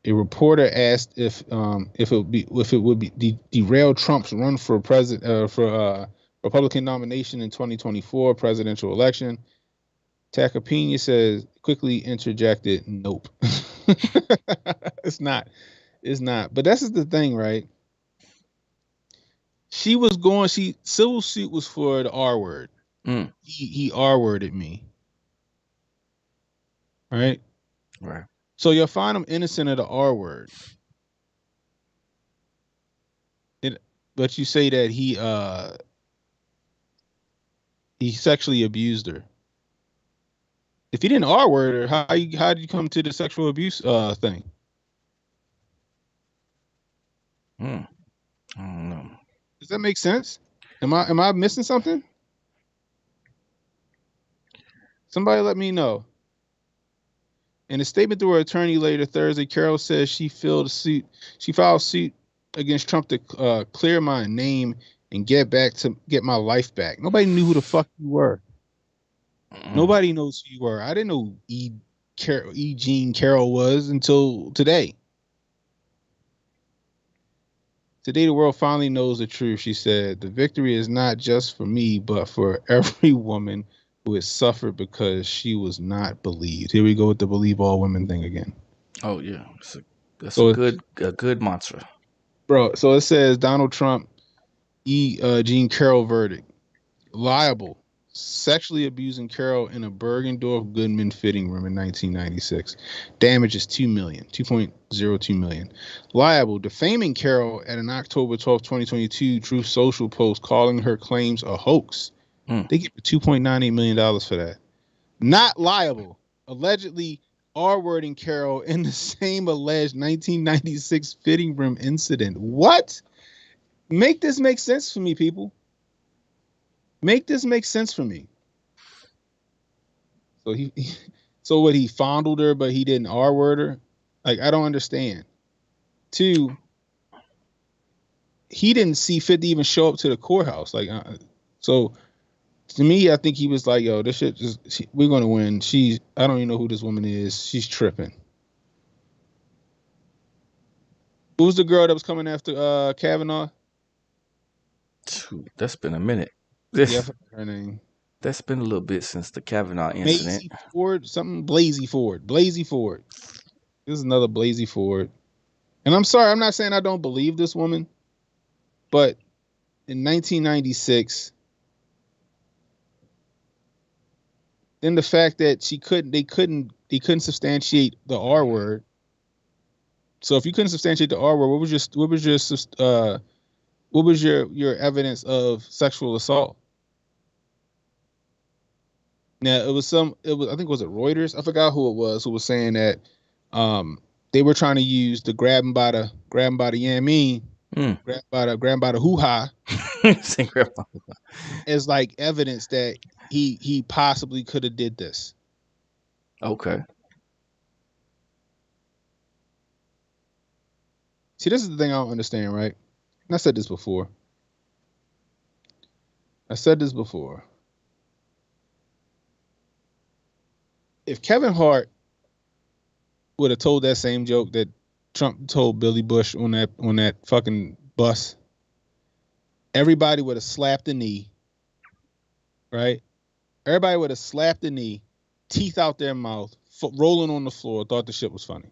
A reporter asked if it would derail Trump's run for Republican nomination in 2024 presidential election. Tacopina says quickly interjected, "Nope, it's not. It's not." But that's just the thing, right? Civil suit was for the R word. He R-worded me. Right? Right. So you'll find him innocent of the R word. But you say that he sexually abused her. If he didn't R word her, how did you come to the sexual abuse thing? I don't know. Does that make sense? Am I missing something? Somebody let me know. In a statement through her attorney later Thursday, Carol says she filed suit against Trump to clear my name and get my life back. Nobody knew who the fuck you were. Nobody knows who you were. I didn't know who E. Jean Carroll was until today. Today, the world finally knows the truth, she said. The victory is not just for me, but for every woman who has suffered because she was not believed. Here we go with the believe all women thing again. Oh yeah, that's a good mantra, bro. So it says Donald Trump, Jean Carroll verdict, liable, sexually abusing Carroll in a Bergendorf Goodman fitting room in 1996. Damages $2.02 million. Liable, defaming Carroll at an October 12, 2022 Truth Social post calling her claims a hoax. They get $2.98 million for that. Not liable, allegedly R-wording Carroll in the same alleged 1996 fitting room incident. What? Make this make sense for me, people. Make this make sense for me. So he fondled her, but he didn't R-word her? Like, I don't understand. 2, he didn't see fit to even show up to the courthouse. Like, so to me, I think he was like, yo, this shit we're going to win. I don't even know who this woman is. She's tripping. Who was the girl that was coming after Kavanaugh? That's been a minute. Yeah, I forgot her name. That's been a little bit since the Kavanaugh incident. Blasey Ford. This is another Blasey Ford. And I'm sorry, I'm not saying I don't believe this woman, but in 1996, then the fact that they couldn't substantiate the R word. So if you couldn't substantiate the R word, what was your evidence of sexual assault? Now I think was it Reuters? I forgot who it was who was saying that they were trying to use the grab him by the yameen, grab him by the hoo-ha as like evidence that he possibly could have did this. Okay. See, this is the thing I don't understand, right? And I said this before. If Kevin Hart would have told that same joke that Trump told Billy Bush on that fucking bus, everybody would have slapped the knee, right? Everybody would have slapped the knee, teeth out their mouth, rolling on the floor, thought the shit was funny.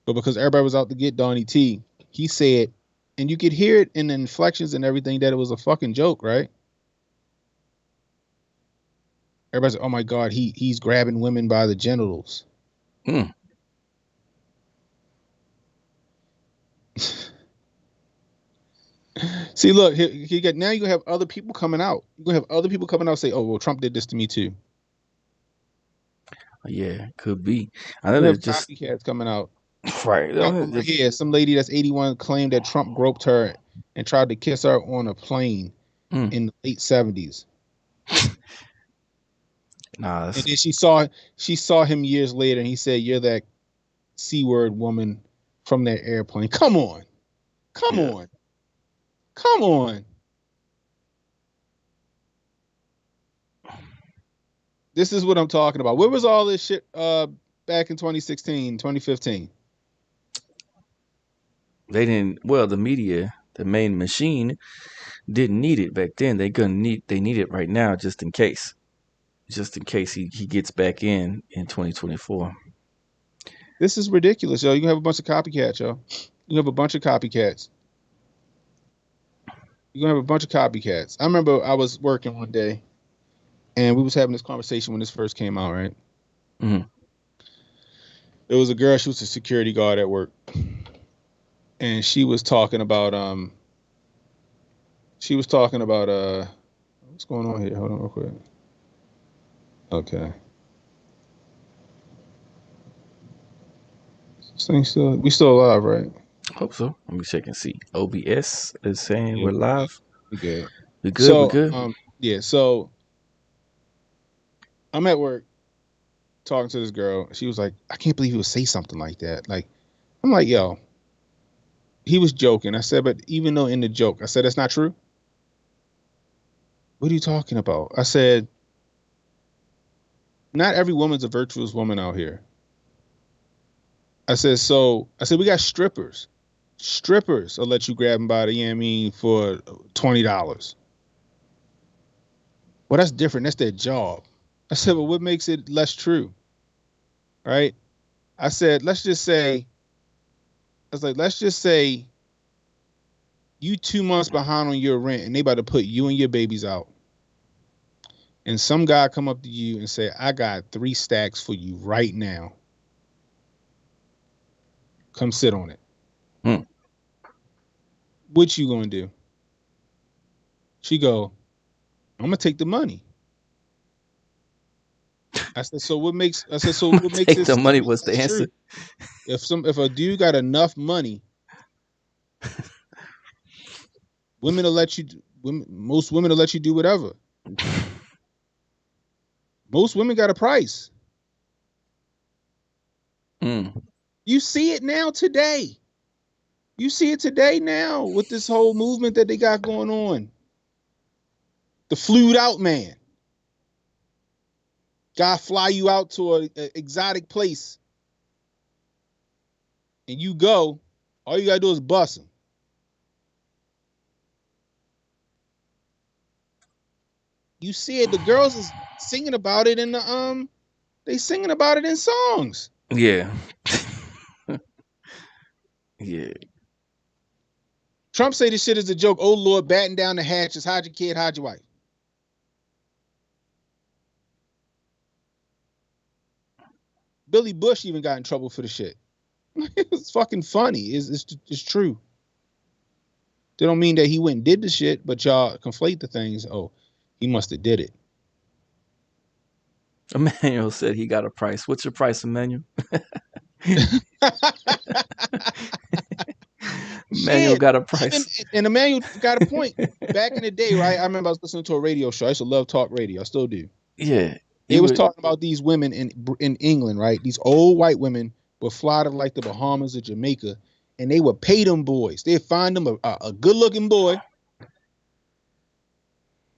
But because everybody was out to get Donnie T, he said, and you could hear it in the inflections and everything, that it was a fucking joke, right? Everybody's like, oh my God, he's grabbing women by the genitals. See, look, now you're gonna have other people coming out. You're gonna have other people coming out and say, oh, well, Trump did this to me too. Yeah, could be. I know there's just copycats coming out. Right. Yeah, some lady that's 81 claimed that Trump groped her and tried to kiss her on a plane in the late 70s. And then she saw him years later, and he said, "You're that C-word woman from that airplane." Come on. This is what I'm talking about. Where was all this shit back in 2016, 2015? They didn't. Well, the media, the main machine, didn't need it back then. They need it right now, just in case he gets back in 2024. This is ridiculous, yo. You have a bunch of copycats, yo. You have a bunch of copycats. You're gonna have a bunch of copycats. I remember I was working one day, and we was having this conversation when this first came out, right? Mm-hmm. There was a girl. She was a security guard at work, and she was talking about. What What's going on here? Hold on real quick. Okay. We still alive, right? Hope so. Let me check and see. OBS is saying Yeah, we're live. we good. We good. We So, good. yeah. So I'm at work talking to this girl. She was like, "I can't believe he would say something like that." Like, I'm like, "Yo, he was joking." I said, "But even though in the joke, I said that's not true." What are you talking about? I said, "Not every woman's a virtuous woman out here." I said, we got strippers. Strippers will let you grab them by the, you know what I mean, for $20. Well, that's different. That's their job. I said, well, what makes it less true? Right? I said, let's just say you 2 months behind on your rent and they about to put you and your babies out. And some guy come up to you and say, I got 3 stacks for you right now. Come sit on it. What you gonna do? She go, I'm gonna take the money. I said, so what makes this the money was the answer. True? If a dude got enough money, women will let you. Most women will let you do whatever. Most women got a price. You see it now today. You see it today now with this whole movement that they got going on. The flued out man. Guy fly you out to an exotic place. And you go, all you gotta do is bust him. You see it, the girls is singing about it in the they singing about it in songs. Yeah. Yeah. Trump say this shit is a joke. Oh Lord, batten down the hatches, hide your kid, hide your wife. Billy Bush even got in trouble for the shit. It's fucking funny. It's true. They don't mean that he went and did the shit, but y'all conflate the things. Oh, he must have did it. Emmanuel said he got a price. What's your price, Emmanuel? Emmanuel got a price. And Emmanuel got a point. Back in the day, right? I remember I was listening to a radio show. I used to love talk radio. I still do. Yeah. They was talking about these women in England, right? These old white women would fly to like the Bahamas or Jamaica, and they would pay them boys. They'd find them a good-looking boy,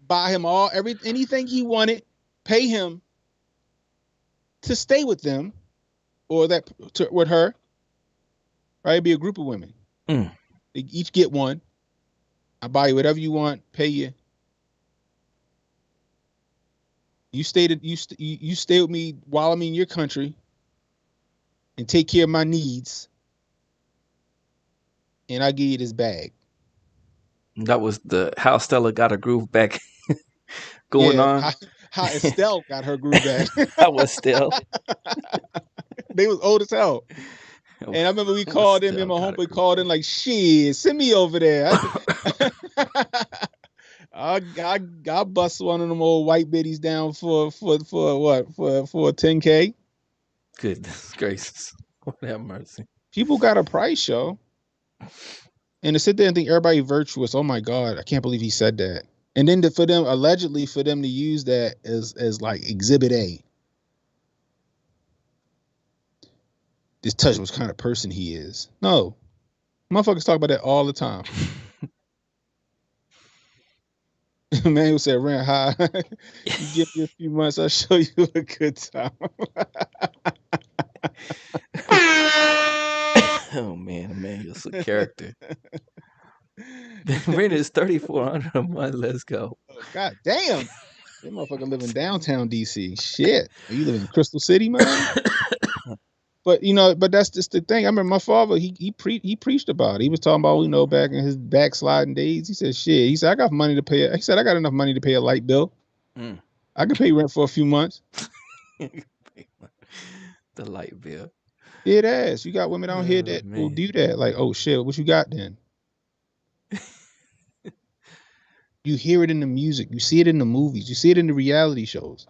buy him anything he wanted, pay him to stay with them or with her. Right? It'd be a group of women. They each get one. I buy you whatever you want, pay you. You stay with me while I'm in your country and take care of my needs. And I give you this bag. That was how Stella got her groove back going on. How Estelle got her groove back. That was Stella. They was old as hell. And I remember we called in, and my homeboy called in like, shit, send me over there. I bust one of them old white biddies down for what? For 10K? Goodness gracious. Lord have mercy. People got a price, yo. And to sit there and think everybody virtuous, oh my God, I can't believe he said that. And then allegedly for them to use that as like exhibit A. This touch was kind of person he is. No. Motherfuckers talk about that all the time. Man who said, Rand, hi. You give me a few months, I'll show you a good time. Oh man, you're a character. Rent is $3,400 a month. Let's go. Oh, God damn. That motherfucker live in downtown DC. Shit. You live in Crystal City, man? But that's just the thing. I remember my father, he preached about it. He was talking about, back in his backsliding days. He said, shit. He said, I got money to pay. He said, I got enough money to pay a light bill. I can pay rent for a few months. The light bill. It is. You got women out here that will do that. Like, oh shit, what you got then? You hear it in the music. You see it in the movies. You see it in the reality shows.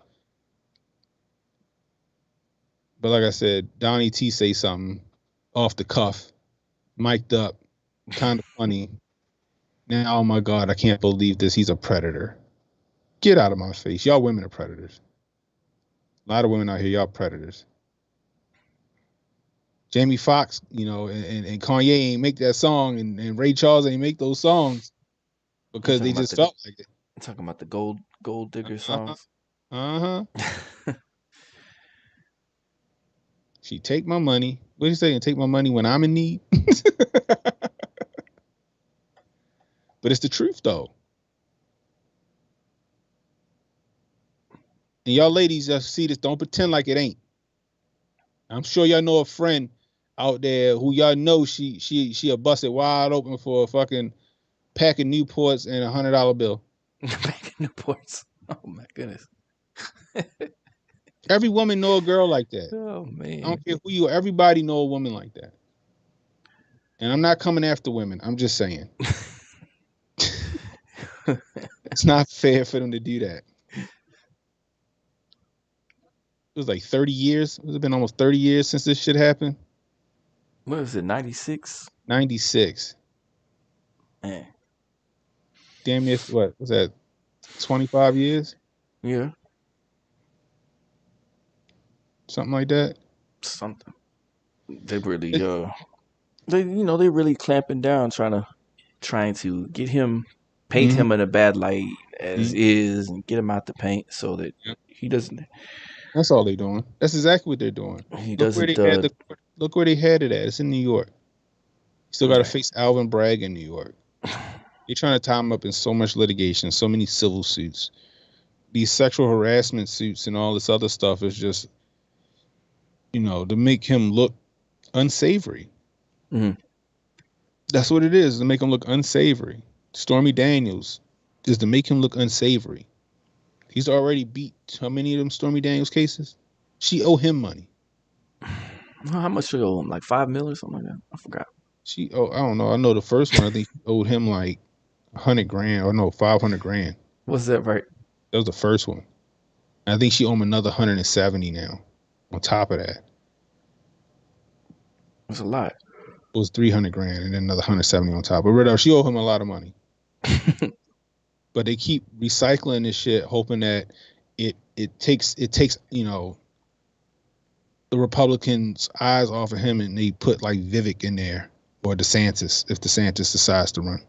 But like I said, Donnie T say something off the cuff, mic'd up, kind of funny. Now, oh my God, I can't believe this. He's a predator. Get out of my face. Y'all women are predators. A lot of women out here, y'all predators. Jamie Foxx, and Kanye ain't make that song, and Ray Charles ain't make those songs because they just felt like it. I'm talking about the gold digger songs. She take my money. What are you saying? Take my money when I'm in need. But it's the truth though. And y'all ladies just see this. Don't pretend like it ain't. I'm sure y'all know a friend out there who y'all know she'll bust it wide open for a fucking pack of Newports and $100 bill. Pack of Newports. Oh my goodness. Every woman know a girl like that. Oh man. I don't care who you are. Everybody know a woman like that. And I'm not coming after women. I'm just saying. It's not fair for them to do that. It was like 30 years. It's been almost 30 years since this shit happened. What was it, 96? 96. Man. Damn near, what was that, 25 years? Yeah. Something like that. Something. They really they really clamping down trying to get him, paint him in a bad light as is, and get him out the paint so that he doesn't. That's all they're doing. That's exactly what they're doing. Look where they had it at. It's in New York. Still got to face Alvin Bragg in New York. You're trying to tie him up in so much litigation, so many civil suits. These sexual harassment suits and all this other stuff is just, to make him look unsavory. Mm-hmm. That's what it is, to make him look unsavory. Stormy Daniels is to make him look unsavory. He's already beat how many of them Stormy Daniels cases? She owe him money. How much she owe him? Like $5 million or something like that? I forgot. I don't know. I know the first one, I think she owed him like $100,000 or no, $500,000. Was that right? That was the first one. I think she owed him another $170 now on top of that. That's a lot. It was $300,000 and then another $170 on top. But whatever, she owed him a lot of money. But they keep recycling this shit, hoping that it takes the Republicans' eyes off of him, and they put like Vivek in there or DeSantis if DeSantis decides to run.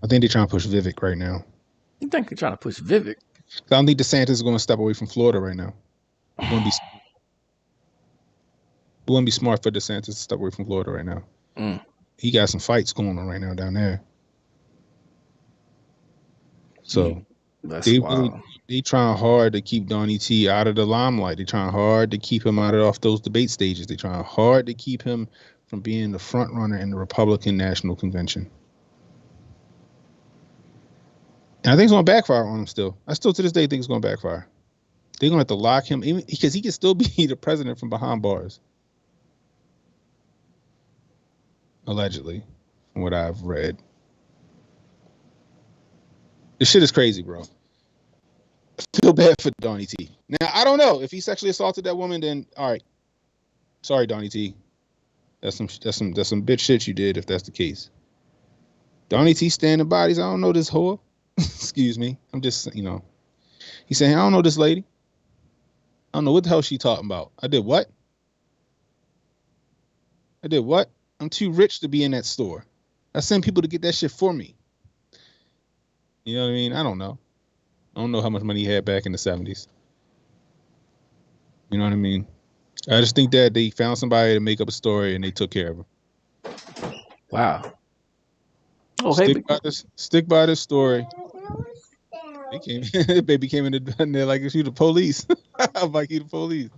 I think they're trying to push Vivek right now. You think they're trying to push Vivek? I don't think DeSantis is going to step away from Florida right now. It wouldn't be smart for DeSantis to step away from Florida right now. He got some fights going on right now down there. So they trying hard to keep Donnie T out of the limelight. They trying hard to keep him off those debate stages. They trying hard to keep him from being the front runner in the Republican National Convention. And I think it's going to backfire on him still. I still to this day think it's going to backfire. They're going to have to lock him, even because he can still be the president from behind bars. Allegedly, from what I've read. This shit is crazy, bro. I feel bad for Donnie T. Now, I don't know. If he sexually assaulted that woman, then all right. Sorry, Donnie T. That's some bitch shit you did if that's the case. Donnie T standing bodies. I don't know this whore. Excuse me. I'm just, he's saying, I don't know this lady. I don't know what the hell she talking about. I did what? I'm too rich to be in that store. I send people to get that shit for me. You know what I mean? I don't know. I don't know how much money he had back in the 70s. You know what I mean? I just think that they found somebody to make up a story and they took care of her. Wow. Oh, stick by this story. Baby came in there like she the police. I'm like, he the police.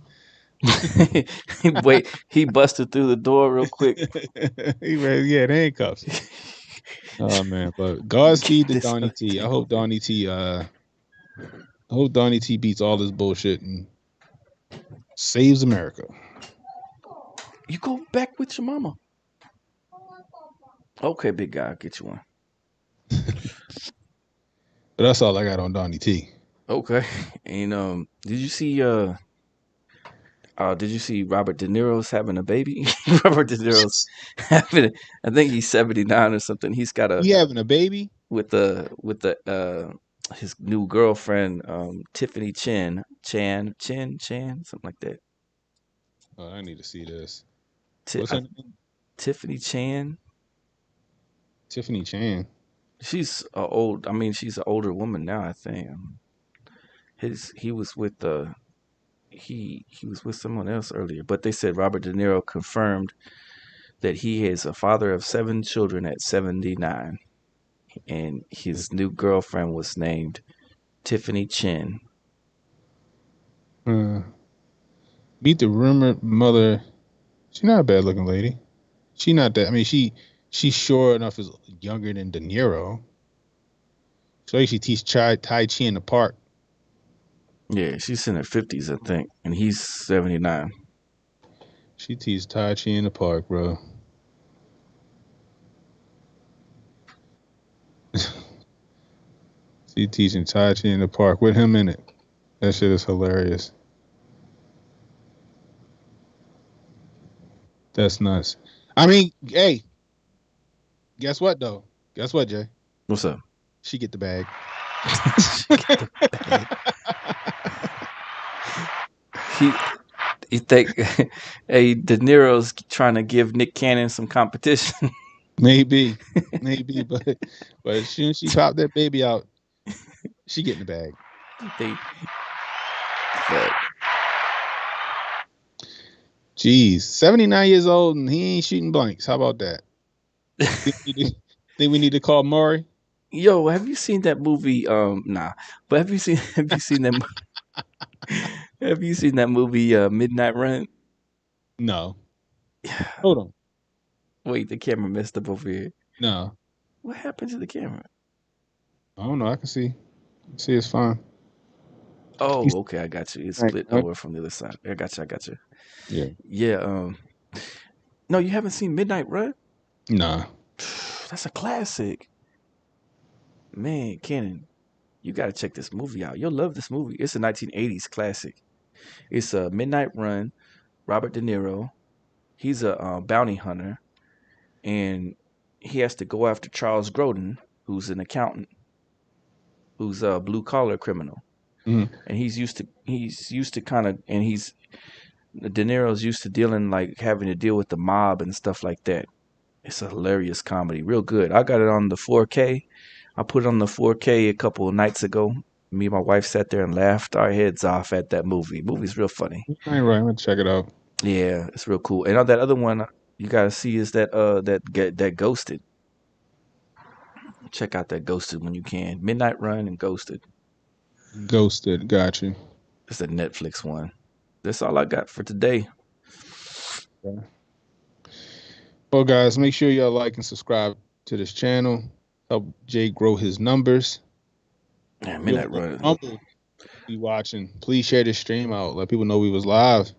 Wait, he busted through the door real quick. He ready, the handcuffs. Oh man, but Godspeed to Donnie T. I hope Donnie T beats all this bullshit and saves America. You go back with your mama. Okay, big guy, I'll get you one. But that's all I got on Donnie T. Okay. And did you see Robert De Niro's having a baby? Robert De Niro's having I think he's 79 or something. He's got a He having a baby? with the his new girlfriend, Tiffany Chan, something like that. Oh, I need to see this. Ti- What's I, her name? Tiffany Chan. Tiffany Chan. She's an older woman now, I think. His he was with he was with someone else earlier, but they said Robert De Niro confirmed that he is a father of 7 children at 79, and his new girlfriend was named Tiffany Chen. Uh, Meet the rumored mother. She's not a bad looking lady. She not that. I mean, she's sure enough is younger than De Niro. So she teach Tai Chi in the park. Yeah, she's in her 50s, I think, and he's 79. She teach Tai Chi in the park, bro. She teaching Tai Chi in the park with him in it. That shit is hilarious. That's nuts. I mean, hey, guess what though? Guess what, Jay? What's up? She get the bag. He, you think, hey, De Niro's trying to give Nick Cannon some competition? maybe, but as soon as she popped that baby out, she getting the bag. they, but Jeez, 79 years old and he ain't shooting blanks. How about that? Think we need to call Maury? Yo, have you seen that movie? Nah, but have you seen that have you seen that movie Midnight Run? No. Hold on. Wait, the camera messed up over here. No. What happened to the camera? I don't know. I can see. See, it's fine. Oh, okay, I got you. It Right, split right. over from the other side. I got you. Yeah. Yeah. No, you haven't seen Midnight Run? Nah. That's a classic, man. Kenan, you got to check this movie out. You'll love this movie. It's a 1980s classic. It's a Midnight Run. Robert De Niro. He's a bounty hunter, and he has to go after Charles Grodin, who's an accountant, who's a blue collar criminal, Mhm. and he's used to kind of, and he's De Niro's used to dealing like having to deal with the mob and stuff like that. It's a hilarious comedy, real good. I got it on the 4K. I put it on the 4K a couple of nights ago. Me and my wife sat there and laughed our heads off at that movie. Movie's real funny. I ain't right. I'm gonna check it out. Yeah, it's real cool. And that other one you gotta see is that Ghosted. Check out that Ghosted when you can. Midnight Run and Ghosted. Ghosted. Got you. It's a Netflix one. That's all I got for today. Okay. Well, guys, make sure y'all like and subscribe to this channel. Help Jay grow his numbers. Yeah, If you're Midnight Run. humble, be watching. Please share this stream out. Let people know we was live.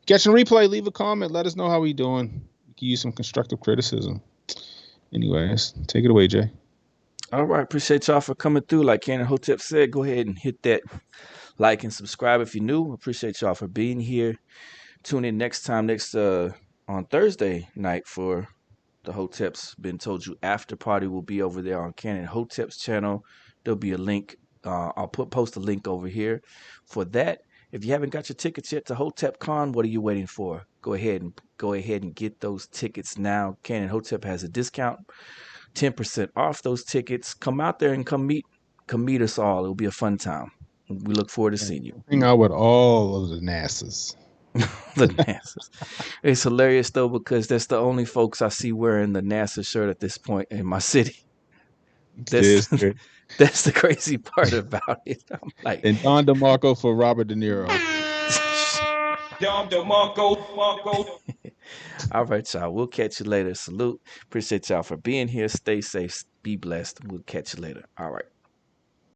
Catch and replay. Leave a comment. Let us know how we doing. We can use some constructive criticism. Anyways, take it away, Jay. All right, appreciate y'all for coming through. Like Ken and Hotep said, go ahead and hit that like and subscribe if you're new. Appreciate y'all for being here. Tune in next on Thursday night for the Hotep's Been Told You after party. Will be over there on Ken and Hotep's channel. There'll be a link. I'll post a link over here for that. If you haven't got your tickets yet to Hotep Con, what are you waiting for? Go ahead and get those tickets now. Ken and Hotep has a discount, 10% off those tickets. Come out there and come meet us all. It'll be a fun time. We look forward to seeing you. Hang out with all of the NASAs. The NASA's. It's hilarious though because that's the only folks I see wearing the NASA shirt at this point in my city. That's that's the crazy part about it. I'm like, and Don DeMarco for Robert De Niro. Dom DeMarco. all right, y'all. We'll catch you later. Salute. Appreciate y'all for being here. Stay safe. Be blessed. We'll catch you later. All right.